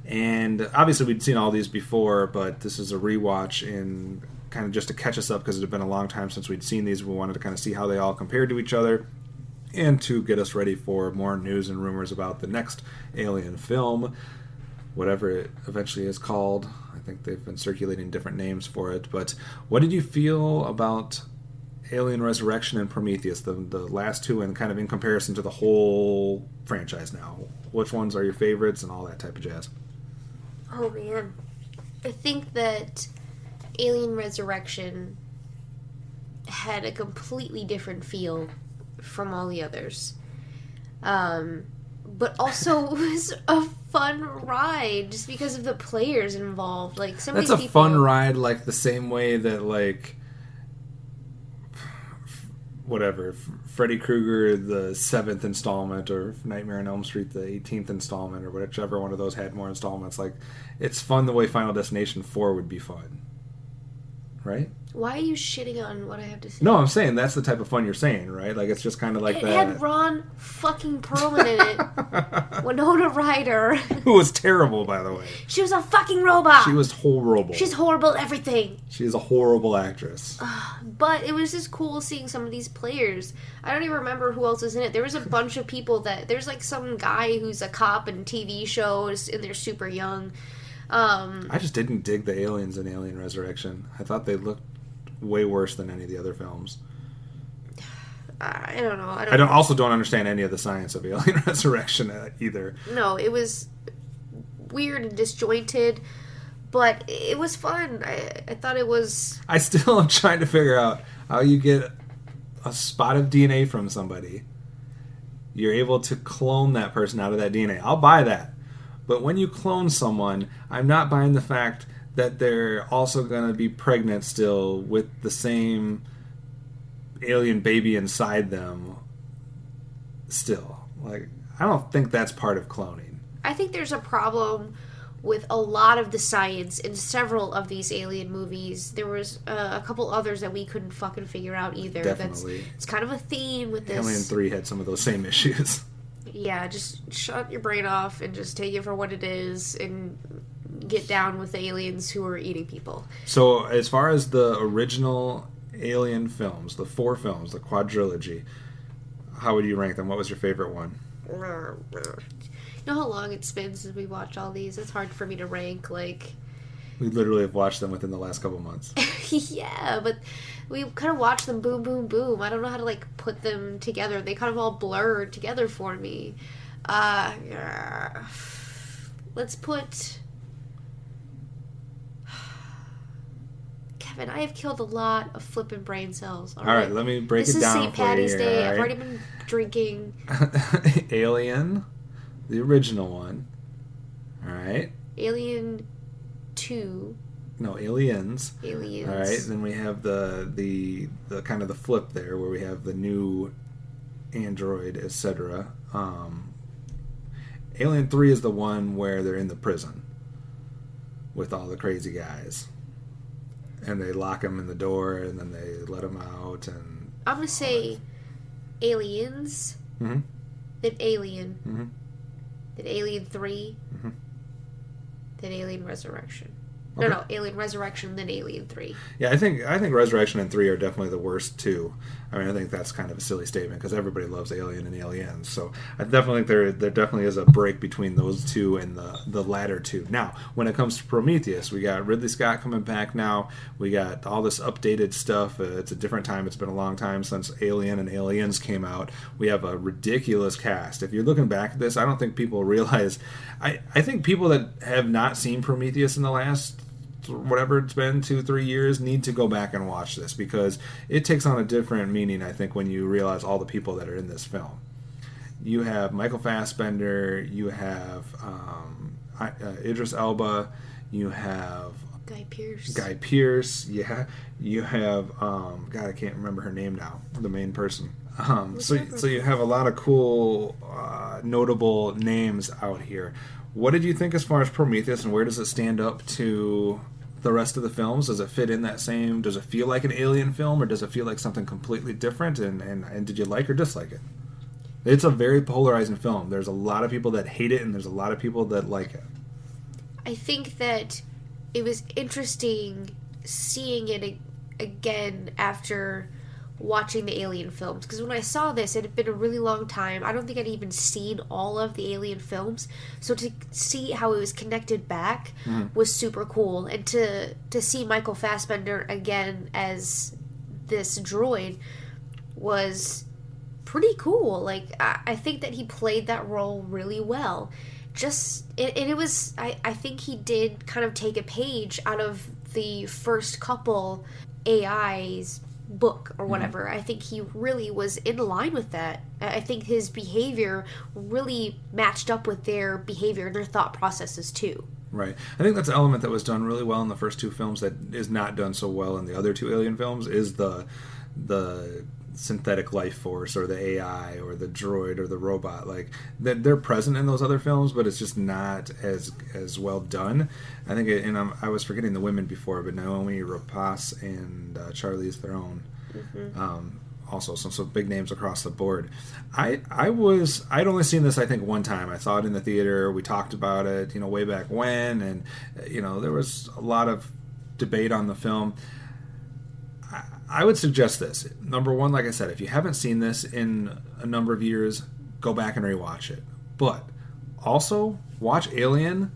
And obviously we'd seen all these before, but this is a rewatch in kind of just to catch us up because it had been a long time since we'd seen these. We wanted to kind of see how they all compared to each other and to get us ready for more news and rumors about the next Alien film, whatever it eventually is called. I think they've been circulating different names for it. But what did you feel about Alien Resurrection and Prometheus, the last two, and kind of in comparison to the whole franchise now? Which ones are your favorites and all that type of jazz? Oh, man. I think that Alien Resurrection had a completely different feel from all the others. But also was a fun ride just because of the players involved. Like, some of these people... That's a fun ride, like, the same way that, like, whatever, Freddy Krueger, the 7th installment, or Nightmare on Elm Street, the 18th installment, or whichever one of those had more installments. Like, it's fun the way Final Destination 4 would be fun. Right? Why are you shitting on what I have to say? No, I'm saying that's the type of fun you're saying, right? Like, it's just kind of like that. It had Ron fucking Perlman in it. Winona Ryder. Who was terrible, by the way. She was a fucking robot. She was horrible. She's horrible at everything. She is a horrible actress. But it was just cool seeing some of these players. I don't even remember who else was in it. There was a bunch of people that... There's like some guy who's a cop in TV shows, and they're super young. I just didn't dig the aliens in Alien Resurrection. I thought they looked way worse than any of the other films. I don't know. I also don't understand any of the science of Alien Resurrection either. No, it was weird and disjointed, but it was fun. I thought it was... I still am trying to figure out how you get a spot of DNA from somebody. You're able to clone that person out of that DNA. I'll buy that. But when you clone someone, I'm not buying the fact that they're also going to be pregnant still with the same alien baby inside them still. Like, I don't think that's part of cloning. I think there's a problem with a lot of the science in several of these alien movies. There was a couple others that we couldn't fucking figure out either. Definitely. It's kind of a theme with this. Alien 3 had some of those same issues. Yeah, just shut your brain off and just take it for what it is and get down with the aliens who are eating people. So, as far as the original Alien films, the 4 films, the quadrilogy, how would you rank them? What was your favorite one? You know how long it's been since we watched all these? It's hard for me to rank. Like, We literally have watched them within the last couple months. Yeah, but we kind of watched them boom, boom, boom. I don't know how to, like, put them together. They kind of all blurred together for me. Let's put... Kevin, I have killed a lot of flippin' brain cells. All right, let me break it down for you. This is St. Patty's here, Day. right? I've already been drinking. Alien, the original one. All right. Alien 2. No, Aliens. Aliens. All right. Then we have the kind of the flip there, where we have the new android, etc. Alien 3 is the one where they're in the prison with all the crazy guys, and they lock them in the door, and then they let them out. And I'm gonna say Aliens. Mm-hmm. Then Alien. Mm-hmm. Then Alien 3. Mm-hmm. Then Alien Resurrection. Okay. No, Alien Resurrection, then Alien 3. Yeah, I think Resurrection and 3 are definitely the worst two. I mean, I think that's kind of a silly statement because everybody loves Alien and Aliens. So I definitely think there definitely is a break between those two and the latter two. Now, when it comes to Prometheus, we got Ridley Scott coming back now. We got all this updated stuff. It's a different time. It's been a long time since Alien and Aliens came out. We have a ridiculous cast. If you're looking back at this, I don't think people realize. I think people that have not seen Prometheus in the last whatever it's been 2-3 years need to go back and watch this because it takes on a different meaning, I think, when you realize all the people that are in this film. You have Michael Fassbender, you have Idris Elba, you have Guy Pearce, yeah, you have God, I can't remember her name now, the main person. So you have a lot of cool notable names out here. What did you think as far as Prometheus, and where does it stand up to the rest of the films? Does it fit in that same? Does it feel like an Alien film, or does it feel like something completely different? And did you like or dislike it? It's a very polarizing film. There's a lot of people that hate it, and there's a lot of people that like it. I think that it was interesting seeing it again after watching the Alien films, because when I saw this, it had been a really long time. I don't think I'd even seen all of the Alien films, so to see how it was connected back was super cool, and to see Michael Fassbender again as this droid was pretty cool. Like, I think that he played that role really well. I think he did kind of take a page out of the first couple AIs book or whatever. I think he really was in line with that. I think his behavior really matched up with their behavior and their thought processes too. Right. I think that's an element that was done really well in the first two films that is not done so well in the other two Alien films, is the synthetic life force or the AI or the droid or the robot. Like, they're present in those other films, but it's just not as well done. I think I was forgetting the women before, but Naomi Rapace and Charlize Theron, also some big names across the board. I'd only seen this, I think, one time. I saw it in the theater. We talked about it, way back when, and there was a lot of debate on the film. I would suggest this. Number one, like I said, if you haven't seen this in a number of years, go back and rewatch it. But also watch Alien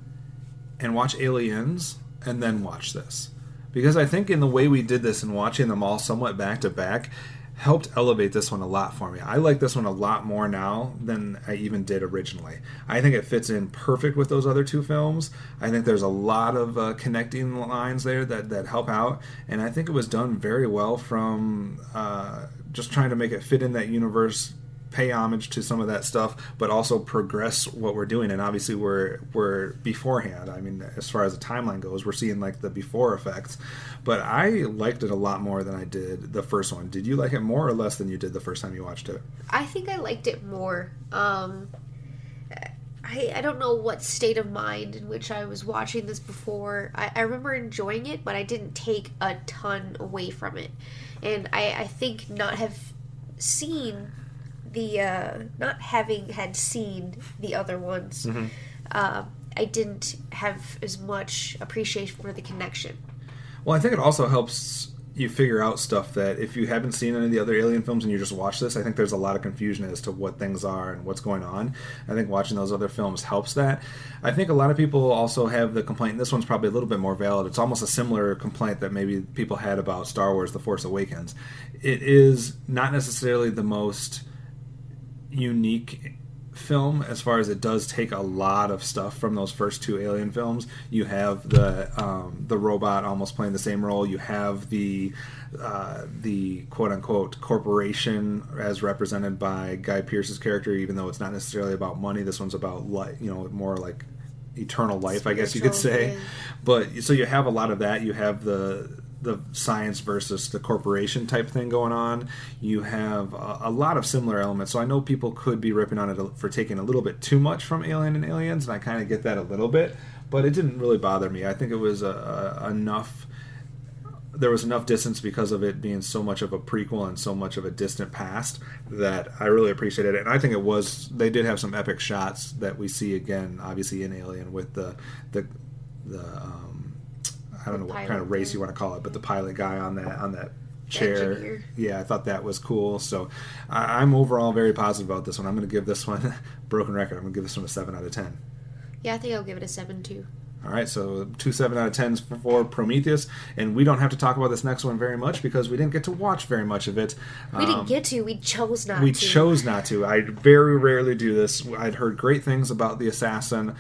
and watch Aliens and then watch this. Because I think in the way we did this and watching them all somewhat back to back helped elevate this one a lot for me. I like this one a lot more now than I even did originally. I think it fits in perfect with those other two films. I think there's a lot of connecting lines there that help out, and I think it was done very well from just trying to make it fit in that universe, pay homage to some of that stuff, but also progress what we're doing. And obviously we're beforehand. I mean, as far as the timeline goes, we're seeing like the before effects. But I liked it a lot more than I did the first one. Did you like it more or less than you did the first time you watched it? I think I liked it more. I don't know what state of mind in which I was watching this before. I remember enjoying it, but I didn't take a ton away from it. And I think not having had seen the other ones, I didn't have as much appreciation for the connection. Well, I think it also helps you figure out stuff that if you haven't seen any of the other Alien films and you just watch this, I think there's a lot of confusion as to what things are and what's going on. I think watching those other films helps that. I think a lot of people also have the complaint, and this one's probably a little bit more valid, it's almost a similar complaint that maybe people had about Star Wars The Force Awakens. It is not necessarily the most unique film as far as it does take a lot of stuff from those first two Alien films. You have the robot almost playing the same role. You have the quote unquote corporation as represented by Guy Pearce's character, even though it's not necessarily about money. This one's about life, more like eternal life, I guess you could say. Yeah. But so you have a lot of that. You have the science versus the corporation type thing going on. You have a lot of similar elements. So I know people could be ripping on it for taking a little bit too much from Alien and Aliens, and I kind of get that a little bit, but it didn't really bother me. I think it was enough. There was enough distance because of it being so much of a prequel and so much of a distant past that I really appreciated it. And I think it was, they did have some epic shots that we see again, obviously in Alien with the I don't know what kind of race you want to call it, but the pilot guy on that chair. Engineer. Yeah, I thought that was cool. So I'm overall very positive about this one. I'm going to give this one, broken record, I'm going to give this one a 7 out of 10. Yeah, I think I'll give it a 7 too. All right, so 2 7 out of 10s for Prometheus, and we don't have to talk about this next one very much because we didn't get to watch very much of it. We didn't get to. We chose not to. We chose not to. I very rarely do this. I'd heard great things about The Assassin,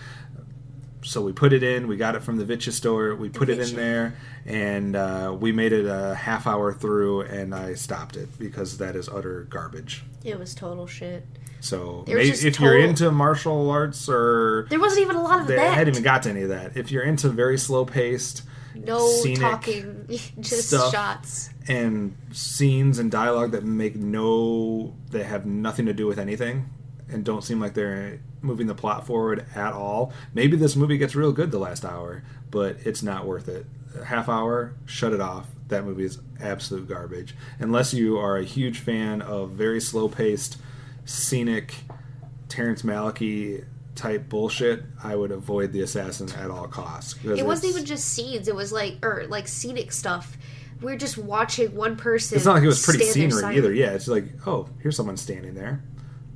so we put it in. We got it from the Vitya store. We put it in there, and we made it a half hour through, and I stopped it because that is utter garbage. It was total shit. So if you're into martial arts or... There wasn't even a lot of that. I hadn't even got to any of that. If you're into very slow-paced, scenic talking, just stuff shots. And scenes and dialogue that that have nothing to do with anything and don't seem like they're moving the plot forward at all. Maybe this movie gets real good the last hour, but it's not worth it. A half hour, shut it off. That movie is absolute garbage. Unless you are a huge fan of very slow-paced, scenic Terrence Malick type bullshit, I would avoid The Assassin at all costs. It wasn't even just scenes, it was like scenic stuff. We're just watching one person. It's not like it was pretty scenery either. Yeah, it's like, oh, here's someone standing there.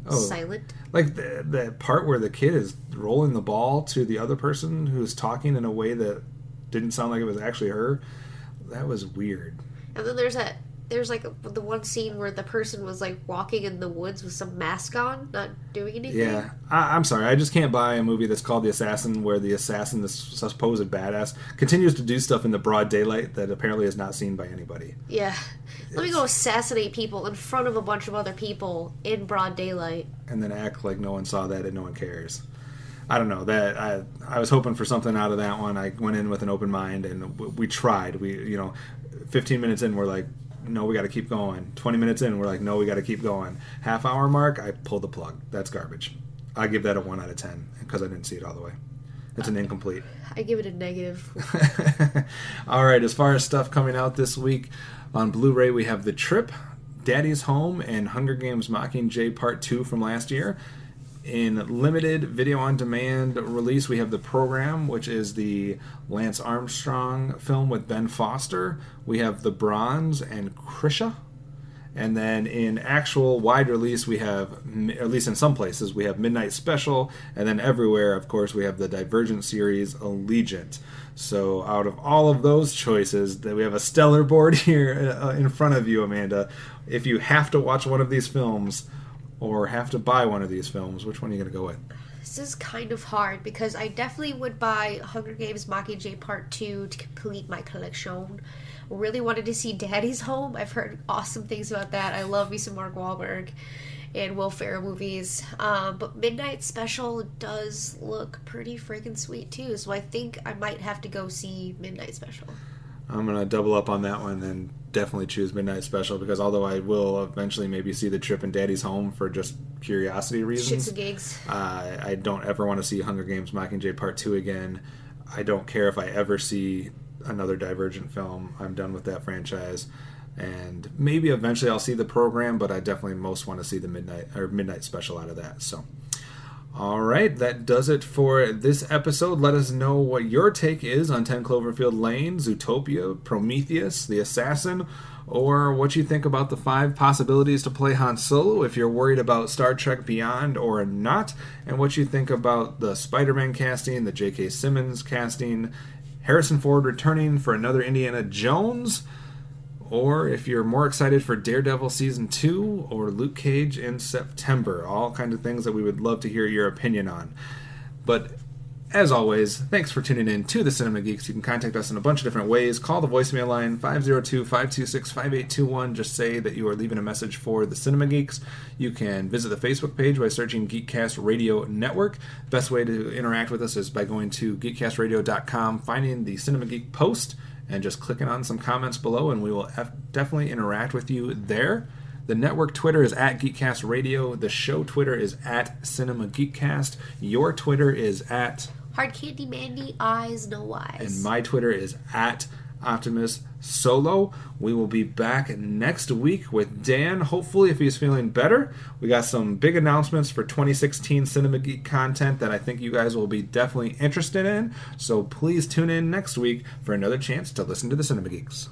Oh, silent. Like the part where the kid is rolling the ball to the other person who's talking in a way that didn't sound like it was actually her. That was weird. And then there's like the one scene where the person was like walking in the woods with some mask on, not doing anything. Yeah, I'm sorry, I just can't buy a movie that's called The Assassin where the assassin, this supposed badass, continues to do stuff in the broad daylight that apparently is not seen by anybody. Yeah, let me go assassinate people in front of a bunch of other people in broad daylight, and then act like no one saw that and no one cares. I don't know, that I was hoping for something out of that one. I went in with an open mind and we tried. 15 minutes in, we're like, no, we got to keep going. 20 minutes in, we're like, no, we got to keep going. Half hour mark, I pulled the plug. That's garbage. I give that a 1 out of 10 because I didn't see it all the way. It's an incomplete. I give it a negative. All right, as far as stuff coming out this week, on Blu-ray we have The Trip, Daddy's Home, and Hunger Games Mockingjay Part 2 from last year. In limited video-on-demand release, we have The Program, which is the Lance Armstrong film with Ben Foster. We have The Bronze and Krisha. And then in actual wide release, we have, at least in some places, we have Midnight Special. And then everywhere, of course, we have the Divergent series, Allegiant. So out of all of those choices, we have a stellar board here in front of you, Amanda. If you have to watch one of these films, or have to buy one of these films, which one are you going to go with? This is kind of hard because I definitely would buy Hunger Games Mockingjay Part 2 to complete my collection. Really wanted to see Daddy's Home. I've heard awesome things about that. I love me some Mark Wahlberg and Will Ferrell movies. But Midnight Special does look pretty freaking sweet too, so I think I might have to go see Midnight Special. I'm going to double up on that one and definitely choose Midnight Special because although I will eventually maybe see The Trip and Daddy's Home for just curiosity reasons, shits and gigs, I don't ever want to see Hunger Games Mockingjay Part 2 again. I don't care if I ever see another Divergent film. I'm done with that franchise. And maybe eventually I'll see The Program, but I definitely most want to see the Midnight Special out of that. So, All right, that does it for this episode. Let us know what your take is on 10 Cloverfield Lane, Zootopia, Prometheus, The Assassin, or what you think about the 5 possibilities to play Han Solo if you're worried about Star Trek Beyond or not, and what you think about the Spider-Man casting, the J.K. Simmons casting, Harrison Ford returning for another Indiana Jones, or if you're more excited for Daredevil Season 2 or Luke Cage in September. All kinds of things that we would love to hear your opinion on. But as always, thanks for tuning in to the Cinema Geeks. You can contact us in a bunch of different ways. Call the voicemail line 502-526-5821. Just say that you are leaving a message for the Cinema Geeks. You can visit the Facebook page by searching Geekcast Radio Network. Best way to interact with us is by going to geekcastradio.com, finding the Cinema Geek post, and just clicking on some comments below, and we will definitely interact with you there. The network Twitter is at Geekcast Radio. The show Twitter is at Cinema Geekcast. Your Twitter is at Hard Candy Mandy Eyes No Eyes. And my Twitter is at Optimus Solo. We will be back next week with Dan, hopefully, if he's feeling better. We got some big announcements for 2016 Cinema Geek content that I think you guys will be definitely interested in. So please tune in next week for another chance to listen to the Cinema Geeks.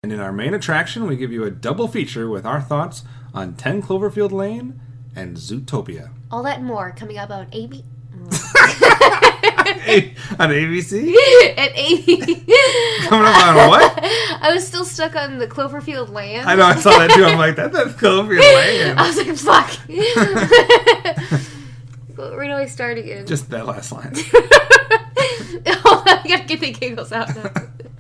And in our main attraction, we give you a double feature with our thoughts on 10 Cloverfield Lane and Zootopia. All that and more coming up on AB. On ABC? At AB. Coming up on what? I was still stuck on the Cloverfield Land. I know, I saw that too. I'm like, that's Cloverfield Land. I was like, fuck. Where do I start again? Just that last line. Oh, I gotta get the giggles out now.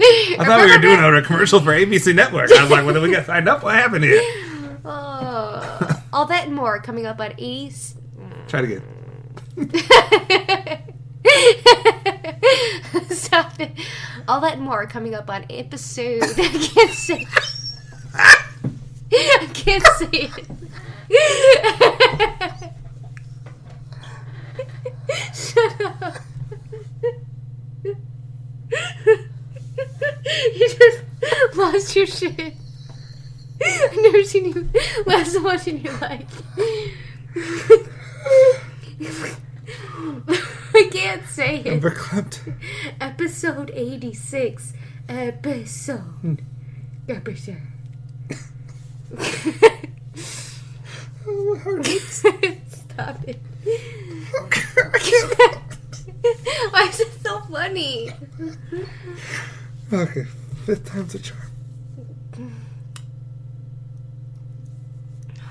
I thought we were doing a commercial for ABC Network. I was like, what did we get signed up? What happened here? All that and more coming up on Ace. Try it again. Stop it. All that and more coming up on episode. I can't say. I can't say it. Shut up. You just lost your shit. I've never seen you laugh so much in your life. I can't say it. Verklempt. Episode 86. Episode. Oh, my heart hurts. Stop it. Why is it so funny? Okay, 5th time's a charm.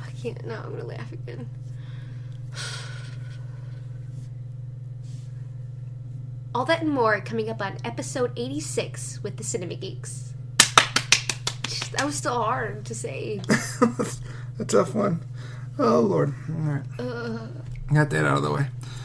I can't. No, I'm gonna laugh again. All that and more coming up on episode 86 with the Cinema Geeks. That was still hard to say. A tough one. Oh, Lord. All right. Got that out of the way.